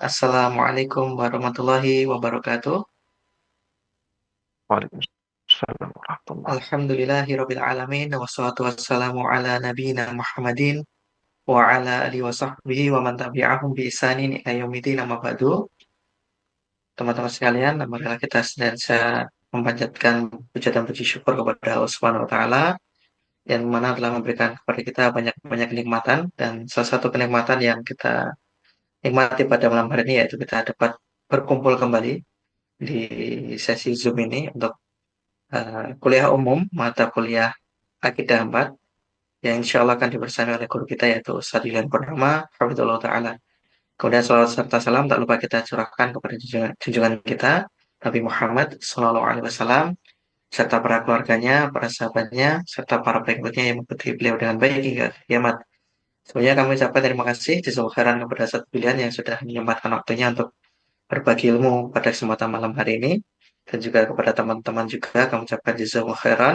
Assalamualaikum warahmatullahi wabarakatuh. Waalaikumsalam warahmatullahi. Alhamdulillahirabbil alamin wassalatu wassalamu ala nabiyyina Muhammadin wa ala alihi wa sahbihi wa man tabi'ahum bi ihsanin ila yaumil amma ba'du. Teman-teman sekalian, marilah kita senantiasa memanjatkan puja dan puji syukur kepada Allah Subhanahu wa taala yang mana telah memberikan kepada kita banyak-banyak kenikmatan, dan salah satu kenikmatan yang kita nikmati pada malam hari ini yaitu kita dapat berkumpul kembali di sesi Zoom ini untuk kuliah umum mata kuliah Akidah 4 yang insya Allah akan dibersama oleh guru kita yaitu Ustadz Yulian Purnama Hafizullah Ta'ala. Kemudian salawat serta salam tak lupa kita curahkan kepada junjungan kita Nabi Muhammad SAW serta para keluarganya, para sahabatnya, serta para pengikutnya yang mengikuti beliau dengan baik hingga kiamat. Sebenarnya kami ucapkan terima kasih jazakallahu khairan kepada Ustadz Yulian yang sudah menyempatkan waktunya untuk berbagi ilmu pada kesempatan malam hari ini, dan juga kepada teman-teman juga kami ucapkan jazakallahu khairan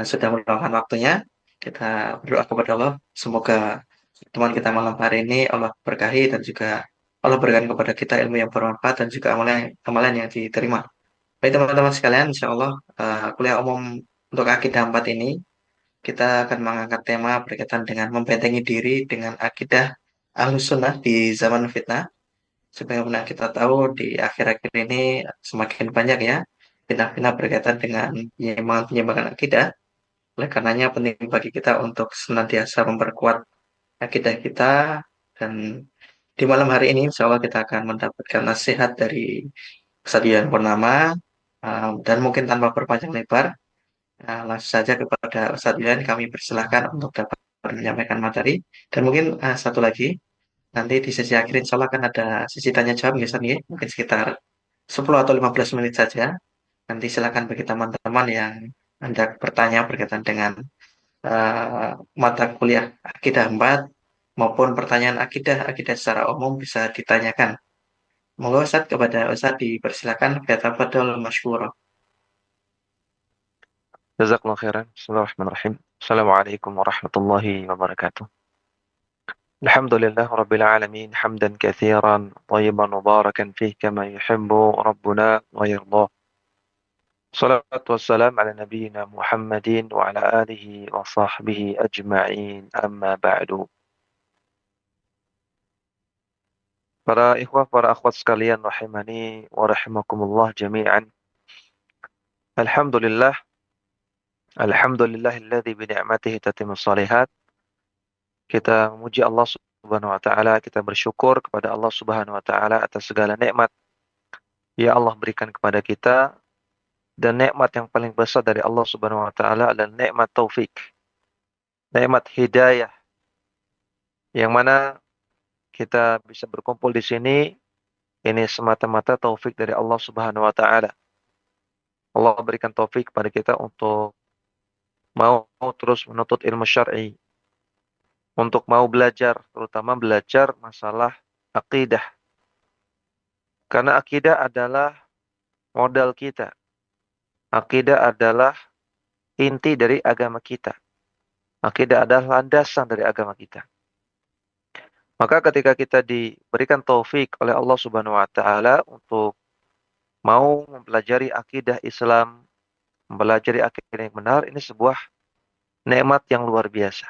sudah meluangkan waktunya. Kita berdoa kepada Allah semoga teman kita malam hari ini Allah berkahi dan juga Allah berikan kepada kita ilmu yang bermanfaat dan juga amalan yang diterima. Baik teman-teman sekalian, insya Allah kuliah umum untuk akidah 4 ini kita akan mengangkat tema berkaitan dengan membentengi diri dengan akidah Ahlus Sunnah di zaman fitnah. Sebagaimana kita tahu di akhir-akhir ini semakin banyak ya fitnah-fitnah berkaitan dengan penyimpangan akidah. Oleh karenanya penting bagi kita untuk senantiasa memperkuat akidah kita, dan di malam hari ini insya Allah kita akan mendapatkan nasihat dari Kesadian Purnama, dan mungkin tanpa berpanjang lebar langsung saja kepada Ustadz Yulian kami persilahkan untuk dapat menyampaikan materi, dan mungkin satu lagi nanti di sesi akhir insya Allah akan ada sesi tanya jawab ya Ustadz, ya. Mungkin sekitar 10 atau 15 menit saja. Nanti silakan bagi teman-teman yang hendak bertanya berkaitan dengan eh, mata kuliah akidah 4 maupun pertanyaan akidah secara umum bisa ditanyakan. Monggo Ustaz, kepada Ustaz dipersilakan, tafadhol masykurah. Jazakallahu khairan. Bismillahirrahmanirrahim. Assalamualaikum warahmatullahi wabarakatuh. Alhamdulillah rabbil alamin hamdan katsiran tayyiban mubarakan fih kama yuhibbu rabbuna wa yarda. Salatu wassalam ala nabiyyina Muhammadin wa ala alihi wa sahbihi ajma'in amma ba'du. Para ikhwah, para akhwat sekalian rahimani wa rahimakumullah jami'an. Alhamdulillah, alhamdulillahilladzi bi ni'matihi tatimmus shalihat. Kita memuji Allah Subhanahu wa taala, kita bersyukur kepada Allah Subhanahu wa taala atas segala nikmat yang Allah berikan kepada kita, dan nikmat yang paling besar dari Allah Subhanahu wa taala adalah nikmat taufik, nikmat hidayah, yang mana kita bisa berkumpul di sini ini semata-mata taufik dari Allah Subhanahu wa taala. Allah berikan taufik kepada kita untuk mau terus menuntut ilmu syar'i, untuk mau belajar, terutama belajar masalah akidah. Karena akidah adalah modal kita. Akidah adalah inti dari agama kita. Akidah adalah landasan dari agama kita. Maka ketika kita diberikan taufik oleh Allah Subhanahu wa taala untuk mau mempelajari akidah Islam, mempelajari akidah yang benar, ini sebuah nikmat yang luar biasa.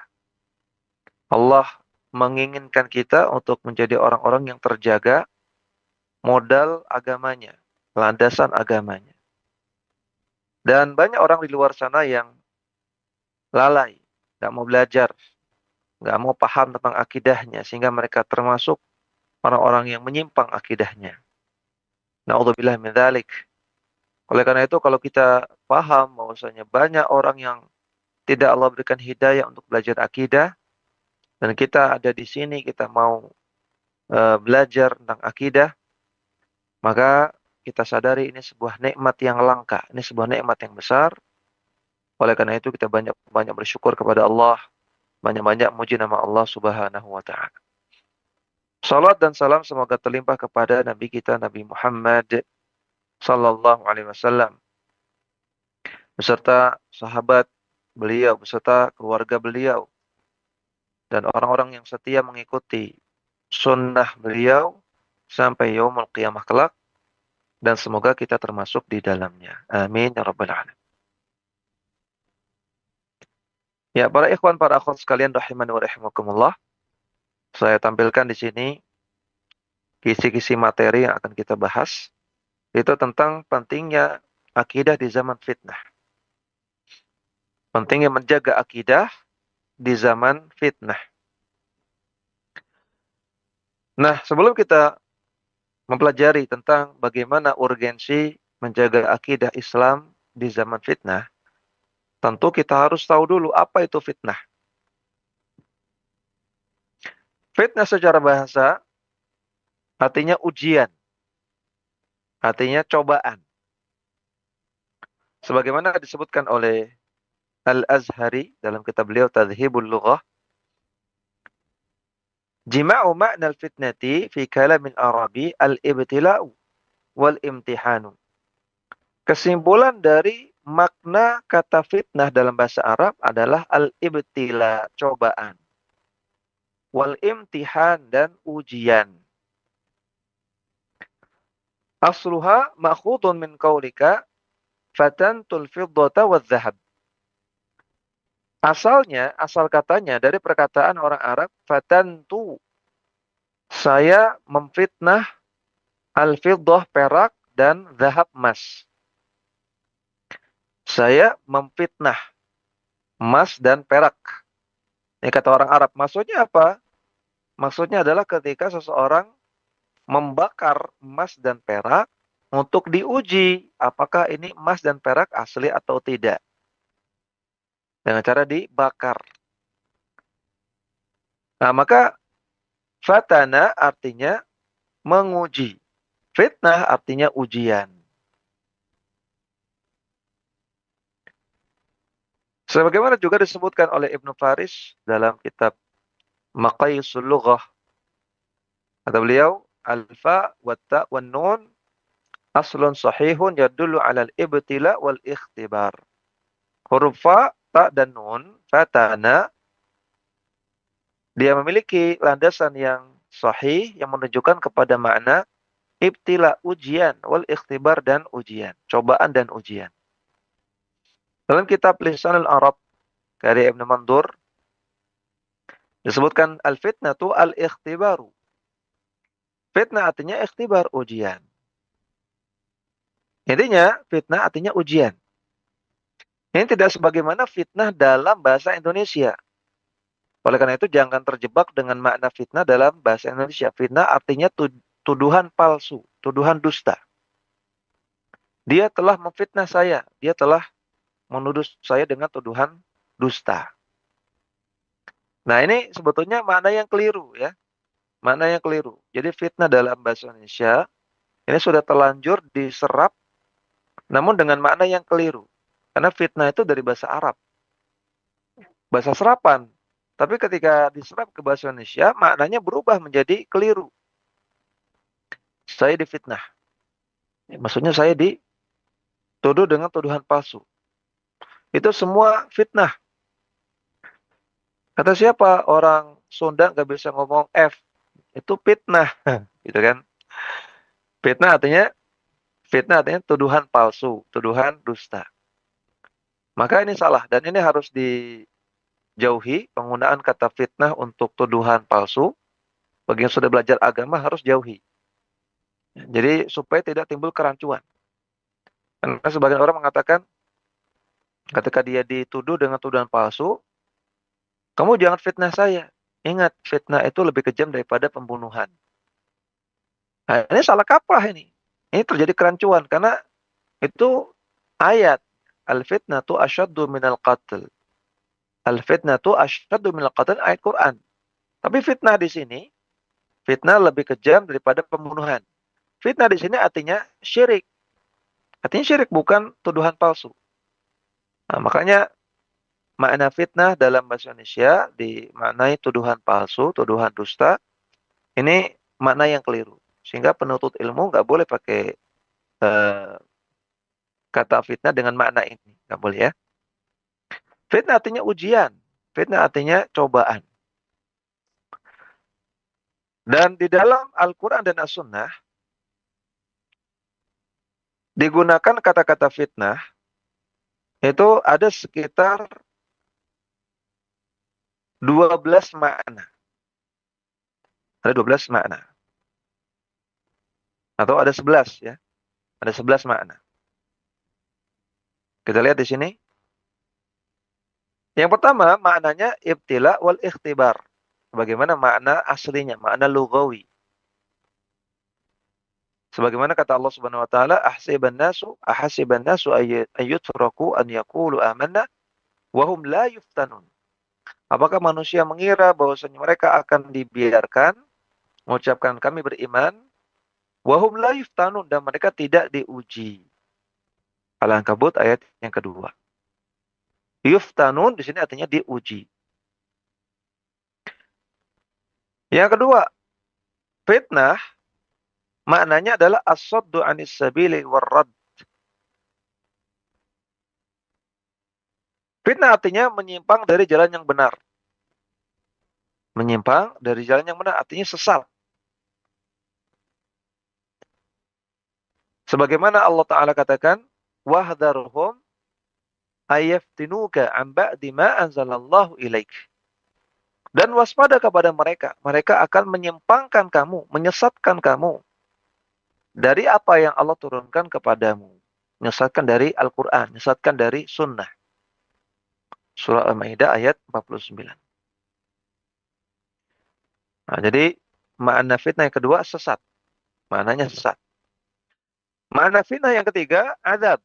Allah menginginkan kita untuk menjadi orang-orang yang terjaga modal agamanya, landasan agamanya. Dan banyak orang di luar sana yang lalai, nggak mau belajar, nggak mau paham tentang akidahnya, sehingga mereka termasuk orang-orang yang menyimpang akidahnya. Na'udzubillah min dzalik. Oleh karena itu, kalau kita paham bahwasanya banyak orang yang tidak Allah berikan hidayah untuk belajar akidah, dan kita ada di sini, kita mau belajar tentang akidah, maka kita sadari ini sebuah nikmat yang langka, ini sebuah nikmat yang besar. Oleh karena itu, kita banyak-banyak bersyukur kepada Allah, banyak-banyak muji nama Allah Subhanahu wa taala. Salat dan salam semoga terlimpah kepada Nabi kita Nabi Muhammad sallallahu alaihi wasallam beserta sahabat beliau, beserta keluarga beliau, dan orang-orang yang setia mengikuti sunnah beliau sampai yaumul qiyamah kelak, dan semoga kita termasuk di dalamnya. Amin ya rabbal alamin. Ya, para ikhwan, para akhwat sekalian rahimani wa rahimakumullah. Saya tampilkan di sini kisi-kisi materi yang akan kita bahas, itu tentang pentingnya akidah di zaman fitnah. Pentingnya menjaga akidah di zaman fitnah. Nah, sebelum kita mempelajari tentang bagaimana urgensi menjaga akidah Islam di zaman fitnah, tentu kita harus tahu dulu apa itu fitnah. Fitnah secara bahasa artinya ujian, artinya cobaan. Sebagaimana disebutkan oleh Al-Azhari dalam kitab beliau Tadhhibul Lughah, jima'u ma'na al-fitnati fi kalamin Arabi al-ibtila'u wal imtihanu. Kesimpulan dari makna kata fitnah dalam bahasa Arab adalah al-ibtila, cobaan. Wal imtihan, dan ujian. Asluha ma'khudun min qaulika fatantul fiddata wadh-dhahab. Asalnya, asal katanya dari perkataan orang Arab, fatantu, saya memfitnah al-fiddah, perak, dan zahab, emas. Saya memfitnah emas dan perak. Ini kata orang Arab. Maksudnya apa? Maksudnya adalah ketika seseorang membakar emas dan perak untuk diuji apakah ini emas dan perak asli atau tidak. Dengan cara dibakar. Nah, maka fatana artinya menguji. Fitnah artinya ujian. Sebagaimana juga disebutkan oleh Ibnu Faris dalam kitab Maqayisul Lughah. Kata beliau, alfa wa ta wa nun aslun sahihun yadullu ala al-ibtila wal ikhtibar. Huruf fa, ta, dan nun, fatana, dia memiliki landasan yang sahih yang menunjukkan kepada makna ibtila, ujian, wal ikhtibar, dan ujian, cobaan dan ujian. Dalam kitab Lisanul Arab karya Ibnu Mandur disebutkan al-fitnatu al-ikhtibaru. Fitnah artinya ikhtibar, ujian. Intinya fitnah artinya ujian. Ini tidak sebagaimana fitnah dalam bahasa Indonesia. Oleh karena itu jangan terjebak dengan makna fitnah dalam bahasa Indonesia. Fitnah artinya tuduhan palsu, tuduhan dusta. Dia telah memfitnah saya, dia telah menuduh saya dengan tuduhan dusta. Nah, ini sebetulnya makna yang keliru ya. Makna yang keliru. Jadi fitnah dalam bahasa Indonesia ini sudah terlanjur diserap namun dengan makna yang keliru. Karena fitnah itu dari bahasa Arab. Bahasa serapan. Tapi ketika diserap ke bahasa Indonesia, maknanya berubah menjadi keliru. Saya difitnah. Maksudnya saya dituduh dengan tuduhan palsu. Itu semua fitnah. Kata siapa? Orang Sunda nggak bisa ngomong F. Itu fitnah. Gitu kan. Fitnah artinya tuduhan palsu, tuduhan dusta. Maka ini salah. Dan ini harus dijauhi. Penggunaan kata fitnah untuk tuduhan palsu. Bagi yang sudah belajar agama harus jauhi. Jadi supaya tidak timbul kerancuan. Karena sebagian orang mengatakan ketika dia dituduh dengan tuduhan palsu, kamu jangan fitnah saya. Ingat, fitnah itu lebih kejam daripada pembunuhan. Nah, ini salah kaprah ini. Ini terjadi kerancuan karena itu ayat al-fitnatu asyaddu minal qatl. Al-fitnatu asyaddu minal qatl, ayat Quran. Tapi fitnah di sini, fitnah lebih kejam daripada pembunuhan. Fitnah di sini artinya syirik. Artinya syirik, bukan tuduhan palsu. Nah, makanya makna fitnah dalam bahasa Indonesia dimaknai tuduhan palsu, tuduhan dusta. Ini makna yang keliru. Sehingga penuntut ilmu nggak boleh pakai kata fitnah dengan makna ini. Nggak boleh ya. Fitnah artinya ujian. Fitnah artinya cobaan. Dan di dalam Al-Quran dan As-Sunnah digunakan kata-kata fitnah itu ada sekitar 12 makna. Ada 12 makna. Atau ada 11 ya. Ada 11 makna. Kita lihat di sini. Yang pertama maknanya ibtila wal ikhtibar. Bagaimana makna aslinya, makna lughawi. Sebagaimana kata Allah Subhanahu wa taala, ahasiban nasu ayyutraku an yaqulu amanna wa hum la yuftanun. Apakah manusia mengira bahwasanya mereka akan dibiarkan mengucapkan kami beriman wa hum la yuftanun dan mereka tidak diuji. Al-Ankabut ayat yang kedua. Yuftanun di sini artinya diuji. Yang kedua, fitnah maknanya adalah as-saddu 'anis sabili warrad. Fitnah artinya menyimpang dari jalan yang benar. Menyimpang dari jalan yang benar artinya sesat. Sebagaimana Allah Ta'ala katakan, wahdharhum ayaftinuka an ba'di ma anzalallahu ilaik. Dan waspada kepada mereka. Mereka akan menyimpangkan kamu, menyesatkan kamu dari apa yang Allah turunkan kepadamu. Menyesatkan dari Al-Quran, menyesatkan dari Sunnah. Surah Al-Maidah ayat 49. Nah, jadi makna fitnah yang kedua sesat. Maknanya sesat. Makna fitnah yang ketiga azab.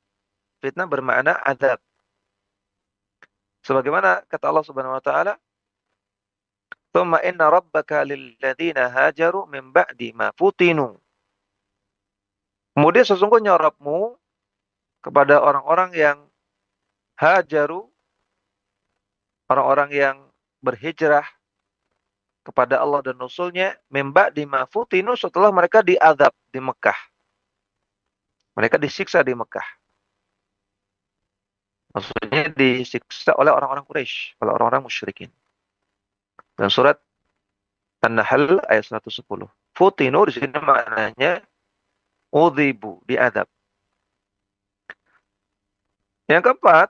Fitnah bermakna azab. Sebagaimana kata Allah Subhanahu wa taala, "Tsumma inna rabbaka lilladzina hajaru min ba'di ma futinu." Kemudian sesungguhnya Rabbmu kepada orang-orang yang hajaru, orang-orang yang berhijrah kepada Allah dan Rasul-Nya, min ba'di ma futinu, setelah mereka diazab di Mekah. Mereka disiksa di Mekah. Maksudnya disiksa oleh orang-orang Quraisy, oleh orang-orang musyrikin. Dan surat An-Nahl ayat 110. Futinu di sini maknanya udhibu, diadab. Yang keempat,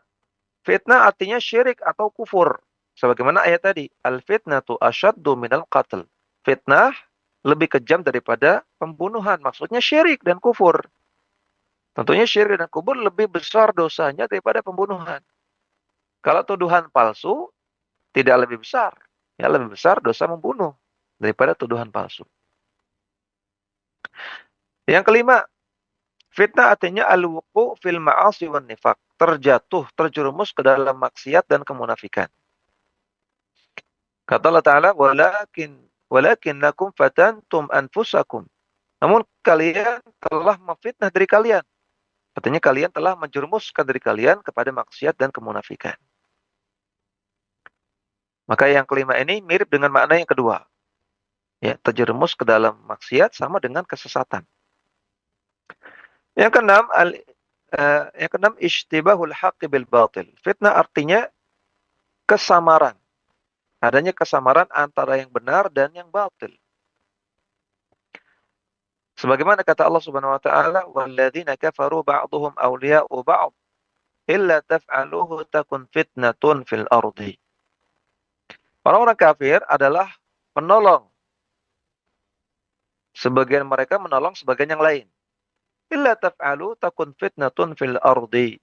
fitnah artinya syirik atau kufur. Sebagaimana ayat tadi, al-fitnatu asyaddu minal qatl. Fitnah lebih kejam daripada pembunuhan. Maksudnya syirik dan kufur. Tentunya syirik dan kufur lebih besar dosanya daripada pembunuhan. Kalau tuduhan palsu, tidak lebih besar. Ya, lebih besar dosa membunuh daripada tuduhan palsu. Yang kelima, fitnah artinya al-wuqu' fil ma'asi wan nifaq. Terjatuh, terjerumus ke dalam maksiat dan kemunafikan. Kata Allah Ta'ala, walakinnakum fatantum anfusakum. Namun kalian telah memfitnah diri kalian. Artinya kalian telah menjerumuskan diri kalian kepada maksiat dan kemunafikan. Maka yang kelima ini mirip dengan makna yang kedua. Ya, terjerumus ke dalam maksiat sama dengan kesesatan. Yang keenam, ishtibahul haqqi bil batil. Fitnah artinya kesamaran. Adanya kesamaran antara yang benar dan yang batil. Sebagaimana kata Allah Subhanahu wa taala, "Walladzina kafaru ba'dhum awliya'u ba'd, illa taf'aluhu takun fitnatun fil ardi." Orang-orang kafir adalah penolong. Sebagian mereka menolong sebagian yang lain. Illa taf'alu takun fitnatun fil ardi.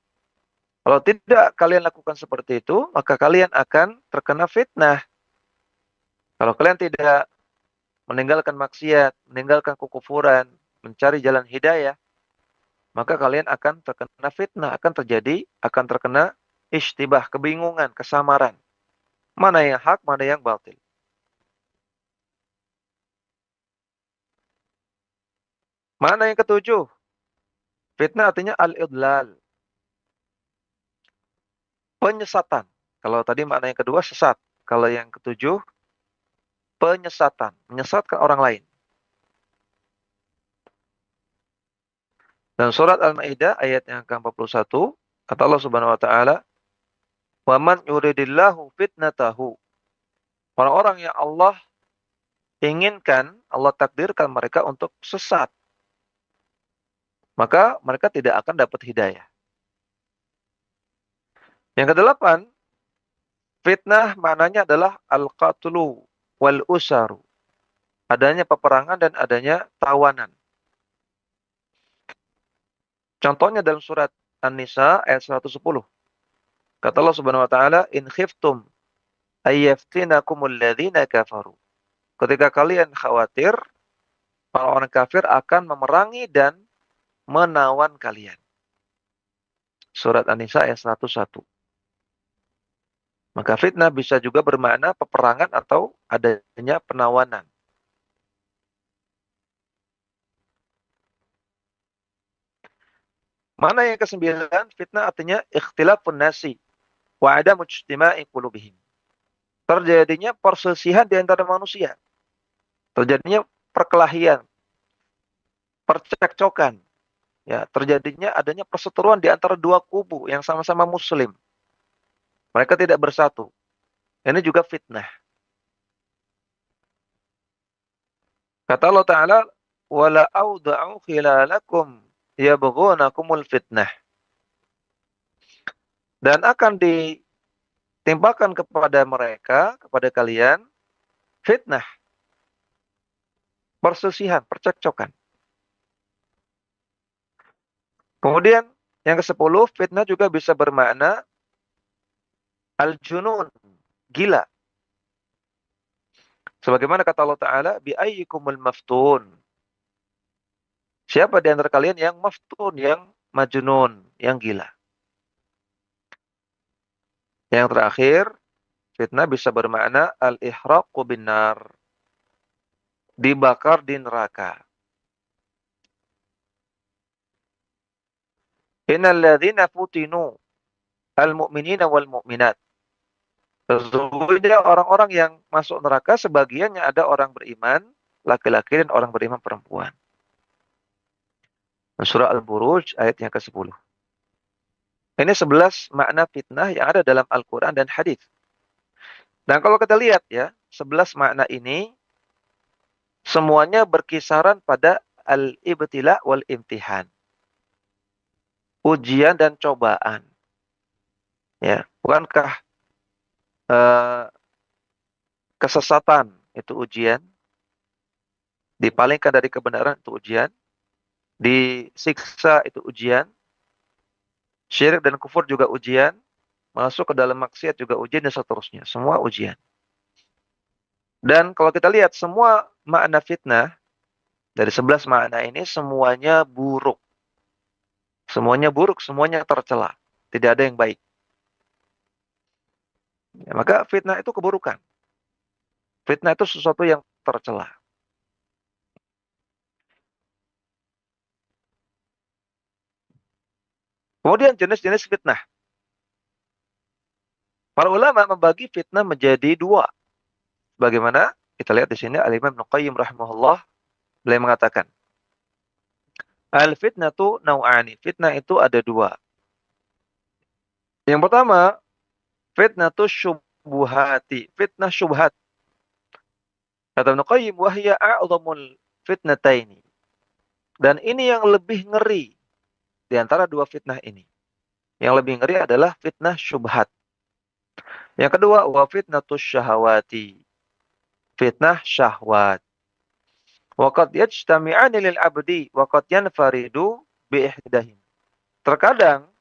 Kalau tidak kalian lakukan seperti itu, maka kalian akan terkena fitnah. Kalau kalian tidak meninggalkan maksiat, meninggalkan kekufuran, mencari jalan hidayah, maka kalian akan terkena fitnah, akan terkena ishtibah, kebingungan, kesamaran. Mana yang hak, mana yang batil. Mana yang ketujuh? Fitnah artinya al-idlal. Penyesatan. Kalau tadi makna yang kedua sesat. Kalau yang ketujuh penyesatan, menyesatkan orang lain. Dan surat Al-Maidah ayat yang ke-41 kata Allah Subhanahu wa taala, "Wa man yuridillahu fitnatahu." Orang-orang yang Allah inginkan, Allah takdirkan mereka untuk sesat, maka mereka tidak akan dapat hidayah. Yang kedelapan, fitnah maknanya adalah al-qatlu wal usaru. Adanya peperangan dan adanya tawanan. Contohnya dalam surat An-Nisa ayat 110. Kata Allah Subhanahu wa taala, "In khiftum ayyaftinakumul ladzina kafaru." Ketika kalian khawatir orang-orang kafir akan memerangi dan menawan kalian. Surat An-Nisa ayat 101. Maka fitnah bisa juga bermakna peperangan atau adanya penawanan. Mana yang kesembilan, fitnah artinya ikhtilafun nasi wa adamu ijtima'i qulubihim. Terjadinya perselisihan di antara manusia. Terjadinya perkelahian, percekcokan. Ya, terjadinya adanya perseteruan di antara dua kubu yang sama-sama muslim. Mereka tidak bersatu. Ini juga fitnah. Kata Allah Ta'ala, "Wala awda'u khilalakum yabghunakumul fitnah." Dan akan ditimpakan kepada mereka, kepada kalian, fitnah, perselisihan, percekcokan. Kemudian yang ke-10, fitnah juga bisa bermakna al-junun, gila. Sebagaimana kata Allah Ta'ala, "Bi'ayyikumul maftun." Siapa di antara kalian yang maftun, yang majnun, yang gila? Yang terakhir, fitnah bisa bermakna al-ihraqu binnar, dibakar di neraka. Innal ladzina futinu al-mu'minina wal mu'minat. Sesungguhnya orang-orang yang masuk neraka sebagiannya ada orang beriman laki-laki dan orang beriman perempuan. Surah Al-Buruj ayat yang ke-10. Ini 11 makna fitnah yang ada dalam Al-Quran dan hadis. Dan kalau kita lihat ya, 11 makna ini semuanya berkisaran pada al-ibtila wal imtihan. Ujian dan cobaan. Ya, bukankah kesesatan itu ujian? Dipalingkan dari kebenaran itu ujian. Disiksa itu ujian. Syirik dan kufur juga ujian. Masuk ke dalam maksiat juga ujian dan seterusnya. Semua ujian. Dan kalau kita lihat semua makna fitnah dari 11 makna ini semuanya buruk. Semuanya buruk, semuanya tercela. Tidak ada yang baik. Ya, maka fitnah itu keburukan. Fitnah itu sesuatu yang tercela. Kemudian jenis-jenis fitnah. Para ulama membagi fitnah menjadi dua. Bagaimana? Kita lihat di sini Al-Imam Ibnu Qayyim rahimahullah beliau mengatakan, al-fitnatu nau'ani. Fitnah itu ada dua. Yang pertama, fitnatu syubhati. Fitnah syubhat. Kata Ibnu Qayyim, wahya a'zamul fitnataini. Dan ini yang lebih ngeri di antara dua fitnah ini. Yang lebih ngeri adalah fitnah syubhat. Yang kedua, wa fitnatus syahawati. Fitnah syahwat. Wa qad yajtami'ani lil 'abdi wa qad yanfaridu bi ihdahim. Terkadang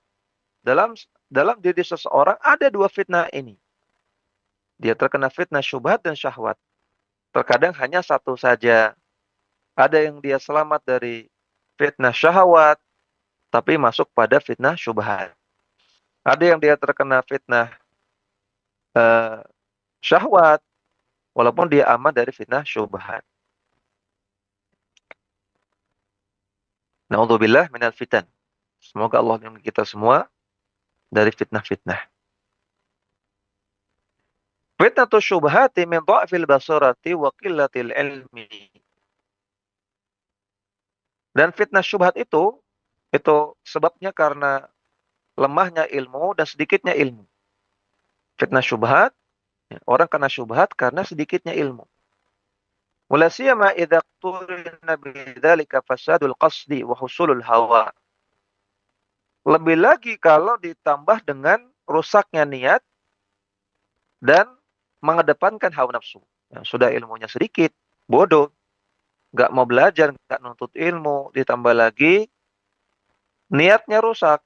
dalam diri seseorang ada dua fitnah ini. Dia terkena fitnah syubhat dan syahwat. Terkadang hanya satu saja. Ada yang dia selamat dari fitnah syahwat, tapi masuk pada fitnah syubhat. Ada yang dia terkena fitnah syahwat, walaupun dia aman dari fitnah syubhat. Na'udzubillah minal fitan. Semoga Allah melindungi kita semua dari fitnah-fitnah. Fitnatu syubhati min dha'fil basarati wa qillatil ilmi. Dan fitnah syubhat itu sebabnya karena lemahnya ilmu dan sedikitnya ilmu. Fitnah syubhat, orang kena syubhat karena sedikitnya ilmu. Wala siyama idza qturina bidzalika fasadul qasdi wa husulul hawa. Lebih lagi kalau ditambah dengan rusaknya niat dan mengedepankan hawa nafsu. Yang sudah ilmunya sedikit, bodoh, nggak mau belajar, nggak nuntut ilmu, ditambah lagi niatnya rusak.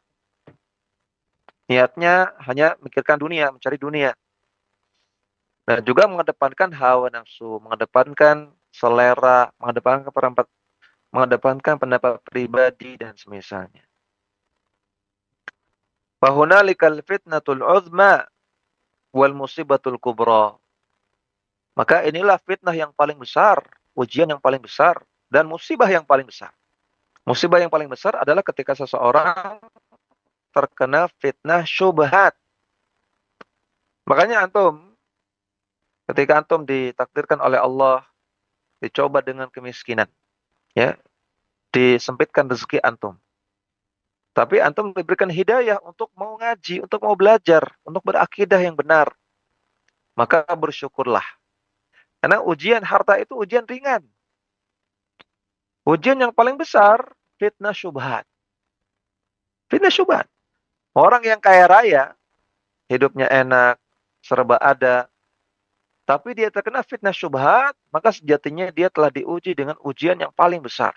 Niatnya hanya memikirkan dunia, mencari dunia. Dan juga mengedepankan hawa nafsu, mengedepankan selera, mengedepankan pendapat pribadi dan semisalnya. Fahunalikal fitnatul uzma wal musibatul kubra. Maka inilah fitnah yang paling besar, ujian yang paling besar, dan musibah yang paling besar. Musibah yang paling besar adalah ketika seseorang terkena fitnah syubhat. Makanya antum, ketika antum ditakdirkan oleh Allah, dicoba dengan kemiskinan, ya, disempitkan rezeki antum. Tapi antum diberikan hidayah untuk mau ngaji, untuk mau belajar, untuk berakidah yang benar. Maka bersyukurlah. Karena ujian harta itu ujian ringan. Ujian yang paling besar, fitnah syubhat. Fitnah syubhat. Orang yang kaya raya, hidupnya enak, serba ada, tapi dia terkena fitnah syubhat, maka sejatinya dia telah diuji dengan ujian yang paling besar.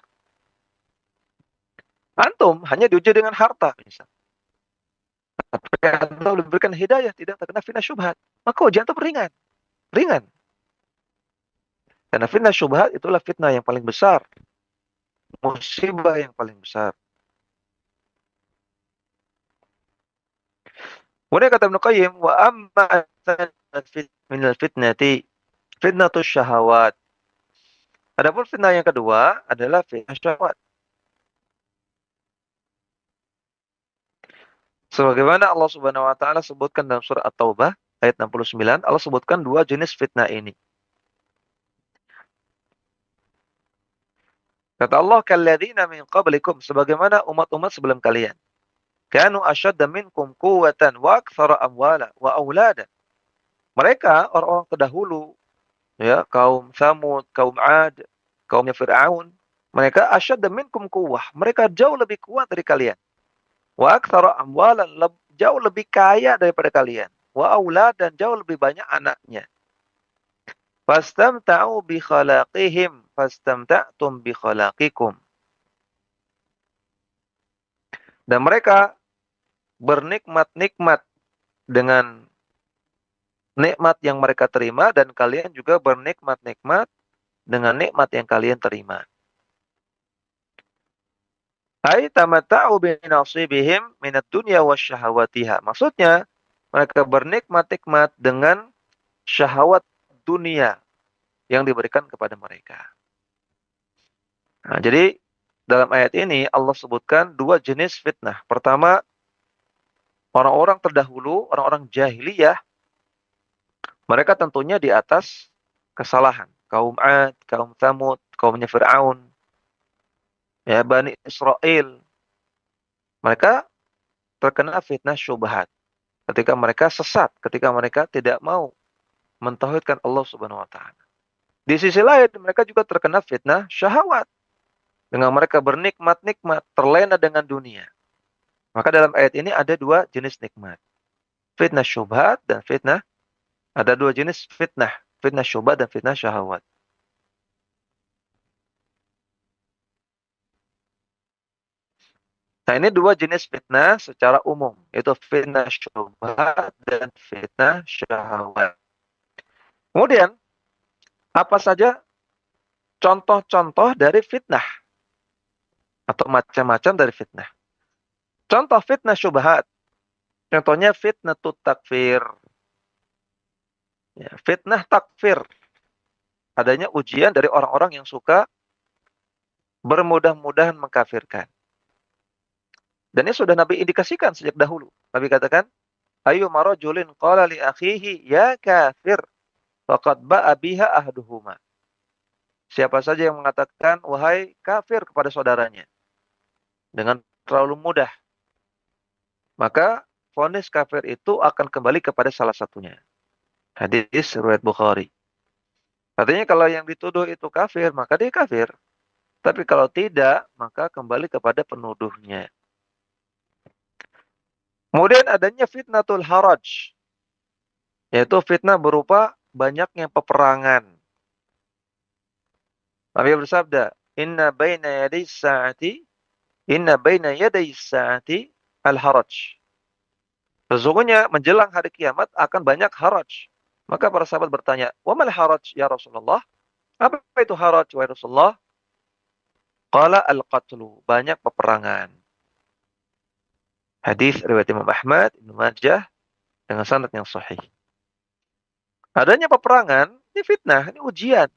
Antum hanya diuji dengan harta, misalnya. Tapi antum diberikan hidayah, tidak terkena fitnah syubhat. Maka ujian itu ringan. Ringan. Karena fitnah syubhat itulah fitnah yang paling besar. Musibah yang paling besar. Kemudian kata Ibnu Qayyim, wa amma minal fitnati fitnatus syahawat. Adapun fitnah yang kedua adalah fitnah syahwat. Sebagaimana Allah Subhanahu wa taala sebutkan dalam surah At-Taubah ayat 69, Allah sebutkan dua jenis fitnah ini. Kata Allah, kalladzina min qablikum, sebagaimana umat-umat sebelum kalian. Kanu asyadda minkum quwwatan wa aktsara amwala wa aulada. Mereka orang-orang terdahulu, ya, kaum Tsamud, kaum Ad, kaumnya Fir'aun, mereka asyadda minkum quwwah, mereka jauh lebih kuat dari kalian. Wa aktsara amwalan, jauh lebih kaya daripada kalian. Wa aulad, dan jauh lebih banyak anaknya. Fastamta'u bi khalaqihim fastamta'tum bi khalaqikum. Dan mereka bernikmat-nikmat dengan nikmat yang mereka terima, dan kalian juga bernikmat-nikmat dengan nikmat yang kalian terima. Hai tamatta'u bi nasibihim minad dunya wasyahawatiha. Maksudnya, mereka bernikmat-nikmat dengan syahwat dunia yang diberikan kepada mereka. Nah, jadi dalam ayat ini Allah sebutkan dua jenis fitnah. Pertama, orang-orang terdahulu, orang-orang jahiliyah, mereka tentunya di atas kesalahan. Kaum Ad, kaum Tsamud, kaumnya Fir'aun, ya, Bani Israel. Mereka terkena fitnah syubhat. Ketika mereka sesat, ketika mereka tidak mau mentauhidkan Allah Subhanahu wa taala. Di sisi lain, mereka juga terkena fitnah syahwat. Dengan mereka bernikmat-nikmat, terlena dengan dunia. Maka dalam ayat ini ada dua jenis nikmat. Fitnah syubhat dan fitnah. Ada dua jenis fitnah. Fitnah syubhat dan fitnah syahwat. Nah, ini dua jenis fitnah secara umum. Yaitu fitnah syubhat dan fitnah syahwat. Kemudian, apa saja contoh-contoh dari fitnah? Atau macam-macam dari fitnah. Contoh fitnah syubhat. Contohnya fitnah takfir. Ya, fitnah takfir. Adanya ujian dari orang-orang yang suka bermudah-mudahan mengkafirkan. Dan ini sudah Nabi indikasikan sejak dahulu. Nabi katakan, ayu marajulin qala li akhihi ya kafir faqad ba'a biha ahduhuma. Siapa saja yang mengatakan wahai kafir kepada saudaranya dengan terlalu mudah, maka vonis kafir itu akan kembali kepada salah satunya. Hadis riwayat Bukhari. Artinya kalau yang dituduh itu kafir, maka dia kafir. Tapi kalau tidak, maka kembali kepada penuduhnya. Kemudian adanya fitnatul haraj, yaitu fitnah berupa banyaknya peperangan. Nabi bersabda, Inna baina yaday sa'ati al-haraj. Sesungguhnya menjelang hari kiamat akan banyak haraj. Maka para sahabat bertanya, "Wa mal haraj ya Rasulullah?" Apa itu haraj wahai Rasulullah? Qala al-qatlu, banyak peperangan. Hadis riwayat Imam Ahmad, Ibnu Majah dengan sanad yang sahih. Adanya peperangan, ini fitnah, ini ujian.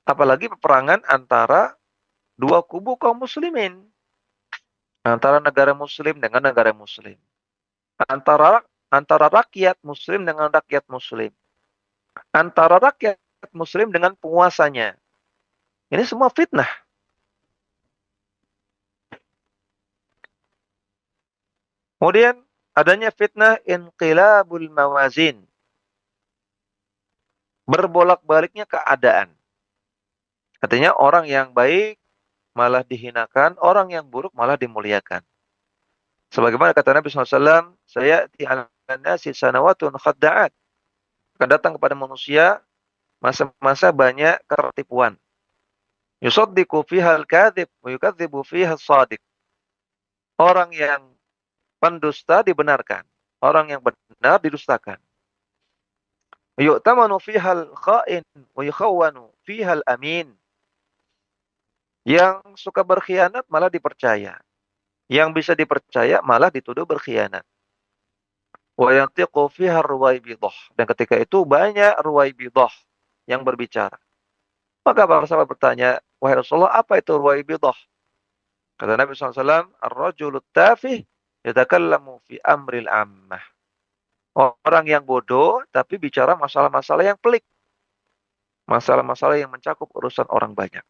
Apalagi peperangan antara dua kubu kaum muslimin. Antara negara muslim dengan negara muslim. Antara antara rakyat muslim dengan rakyat muslim. Antara rakyat muslim dengan penguasanya. Ini semua fitnah. Kemudian adanya fitnah inqilabul mawazin. Berbolak-baliknya keadaan. Artinya orang yang baik malah dihinakan, orang yang buruk malah dimuliakan. Sebagaimana kata Nabi SAW, saya nasi sanawatun khadda'at. Akan datang kepada manusia masa-masa banyak ketertipuan. Yusaddiqu fiha al-kadhib wa yukadzibu fiha as-sadiq. Orang yang pendusta dibenarkan, orang yang benar didustakan. Yu'tamanu fiha al-kha'in wa yukhawwanu fiha al-amin. Yang suka berkhianat malah dipercaya. Yang bisa dipercaya malah dituduh berkhianat. Wa yantiqu fiha ruwaibidah. Dan ketika itu banyak ruwaibidah yang berbicara. Maka para sahabat bertanya, wahai Rasulullah, apa itu ruwaibidah? Kata Nabi SAW, ar-rajulut tafih yatakallamu fi amril ammah. Orang yang bodoh tapi bicara masalah-masalah yang pelik. Masalah-masalah yang mencakup urusan orang banyak.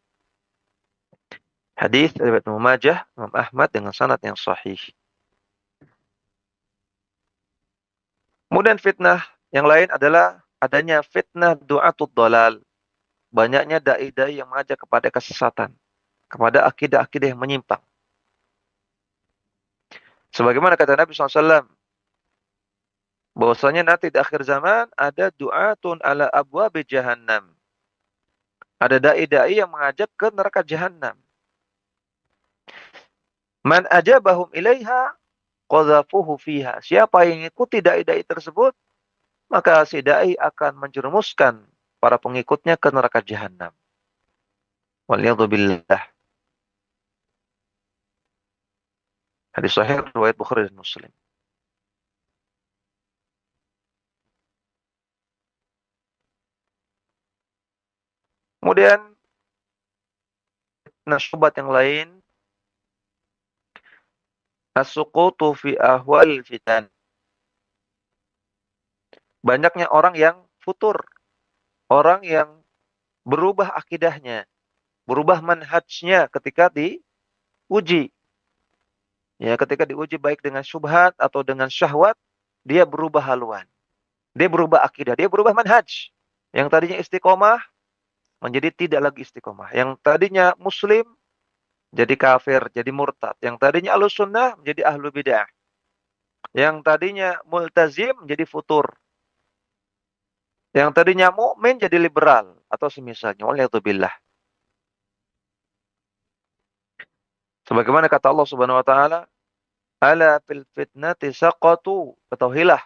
Hadis riwayat Ibnu Majah, Imam Ahmad dengan sanad yang sahih. Kemudian fitnah yang lain adalah adanya fitnah du'atud dhalal. Banyaknya dai-dai yang mengajak kepada kesesatan, kepada akidah-akidah yang menyimpang. Sebagaimana kata Nabi SAW, bahwasanya nanti di akhir zaman ada du'atun ala abwabi jahannam. Ada dai-dai yang mengajak ke neraka jahannam. Man ajabahum ilaiha qadhafuhu fiha. Siapa yang ikuti dai-dai tersebut, maka si dai akan menjerumuskan para pengikutnya ke neraka jahannam. Waliyadzubillah. Hadis sahih riwayat Bukhari dan Muslim. Kemudian syubhat yang lain, as-suqutu fi ahwal fitan. Banyaknya orang yang futur, orang yang berubah akidahnya, berubah manhajnya ketika diuji. Ya, ketika diuji baik dengan syubhat atau dengan syahwat, dia berubah haluan. Dia berubah akidah, dia berubah manhaj. Yang tadinya istiqomah menjadi tidak lagi istiqomah. Yang tadinya muslim jadi kafir, jadi murtad. Yang tadinya ahlus sunnah menjadi ahlu bid'ah. Yang tadinya multazim menjadi futur. Yang tadinya mukmin jadi liberal atau semisalnya. Waliyadzubillah. Sebagaimana kata Allah Subhanahu wa taala, "Ala fil fitnati saqatu." Ketahuilah,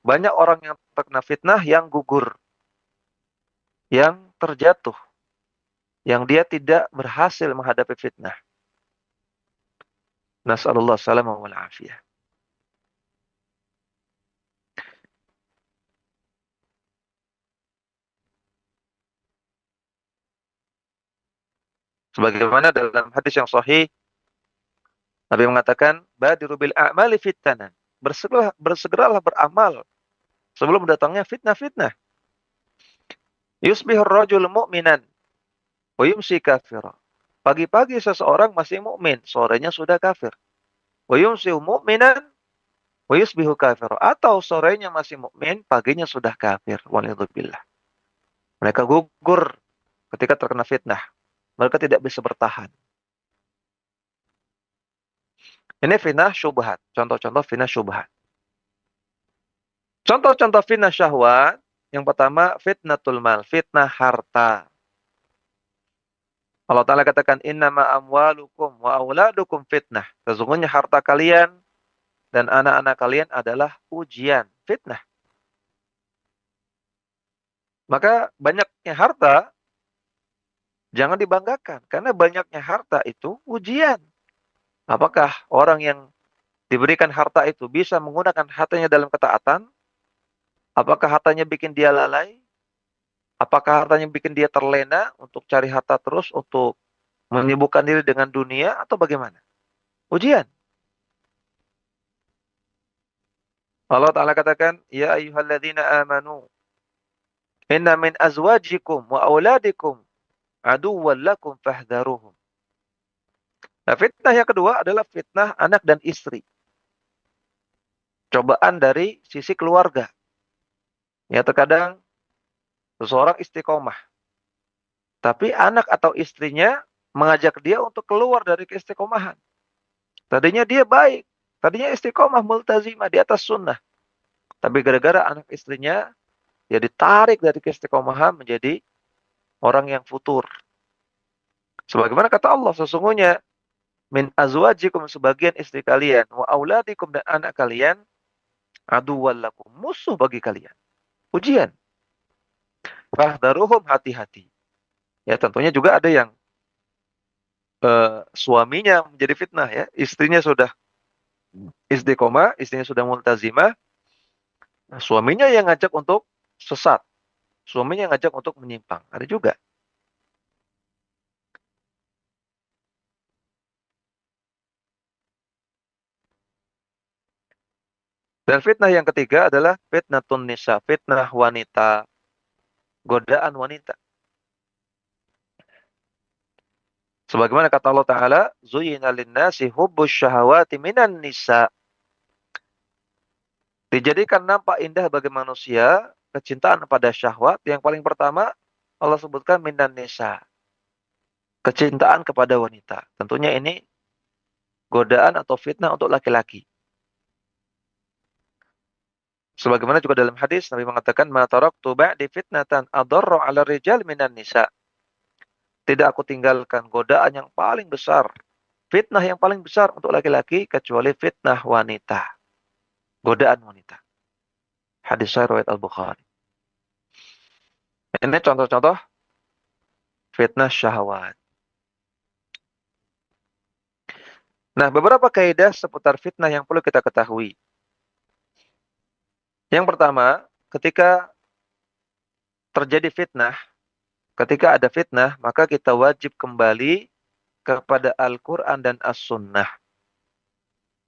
banyak orang yang terkena fitnah yang gugur, yang terjatuh, yang dia tidak berhasil menghadapi fitnah. Nas'alullah salamah wal afiyah. Sebagaimana dalam hadis yang sahih, Nabi mengatakan, "Badiru bil a'mali fitanan." Bersegeralah beramal sebelum datangnya fitnah-fitnah. Yusbihur rajul mu'minan wa yumsi kafira. Pagi-pagi seseorang masih mukmin, sorenya sudah kafir. Wa yumsi mu'minan wa yusbihu kafira. Atau sorenya masih mukmin, paginya sudah kafir. Waliyadzubillah. Mereka gugur ketika terkena fitnah. Mereka tidak bisa bertahan. Ini fitnah syubhat. Contoh-contoh fitnah syubhat. Contoh-contoh fitnah syahwat. Yang pertama, fitnatul mal. Fitnah harta. Allah Ta'ala katakan, innama amwalukum wa auladukum fitnah. Sesungguhnya harta kalian dan anak-anak kalian adalah ujian. Fitnah. Maka banyaknya harta, jangan dibanggakan. Karena banyaknya harta itu ujian. Apakah orang yang diberikan harta itu bisa menggunakan hartanya dalam ketaatan? Apakah hartanya bikin dia lalai? Apakah hartanya bikin dia terlena untuk cari harta terus, untuk menyibukkan diri dengan dunia, atau bagaimana? Ujian. Allah Ta'ala katakan, Ya ayyuhalladzina amanu, inna min azwajikum wa auladikum aduwwan lakum fahdharuhum. Nah, fitnah yang kedua adalah fitnah anak dan istri. Cobaan dari sisi keluarga. Ya, terkadang seseorang istiqomah, tapi anak atau istrinya mengajak dia untuk keluar dari keistiqomahan. Tadinya dia baik, tadinya istiqomah multazimah di atas sunnah. Tapi gara-gara anak istrinya, dia ditarik dari keistiqomahan menjadi orang yang futur. Sebagaimana kata Allah, sesungguhnya min azwajikum, sebagian istri kalian, wa auladikum, dan anak kalian, aduwwal lakum, musuh bagi kalian. Ujian. Fahdharuhum, hati-hati. Ya, tentunya juga ada yang suaminya menjadi fitnah, ya. Istrinya sudah istiqomah, istrinya sudah multazimah, nah, suaminya yang ngajak untuk sesat. Suaminya yang ngajak untuk menyimpang. Ada juga. Dan fitnah yang ketiga adalah fitnatun nisa, fitnah wanita, godaan wanita. Sebagaimana kata Allah Ta'ala, Zuyina linnasi hubbus syahawati minan nisa. Dijadikan nampak indah bagi manusia kecintaan pada syahwat. Yang paling pertama Allah sebutkan minan nisa, kecintaan kepada wanita. Tentunya ini godaan atau fitnah untuk laki-laki. Sebagaimana juga dalam hadis Nabi mengatakan, ma taraktu ba'di fitnatan adarru 'ala rijal minan nisa. Tidak aku tinggalkan godaan yang paling besar, fitnah yang paling besar untuk laki-laki kecuali fitnah wanita. Godaan wanita. Hadis sahih riwayat Al-Bukhari. Ini contoh-contoh fitnah syahwat. Nah, beberapa kaidah seputar fitnah yang perlu kita ketahui. Yang pertama, ketika terjadi fitnah, ketika ada fitnah, maka kita wajib kembali kepada Al-Quran dan As-Sunnah.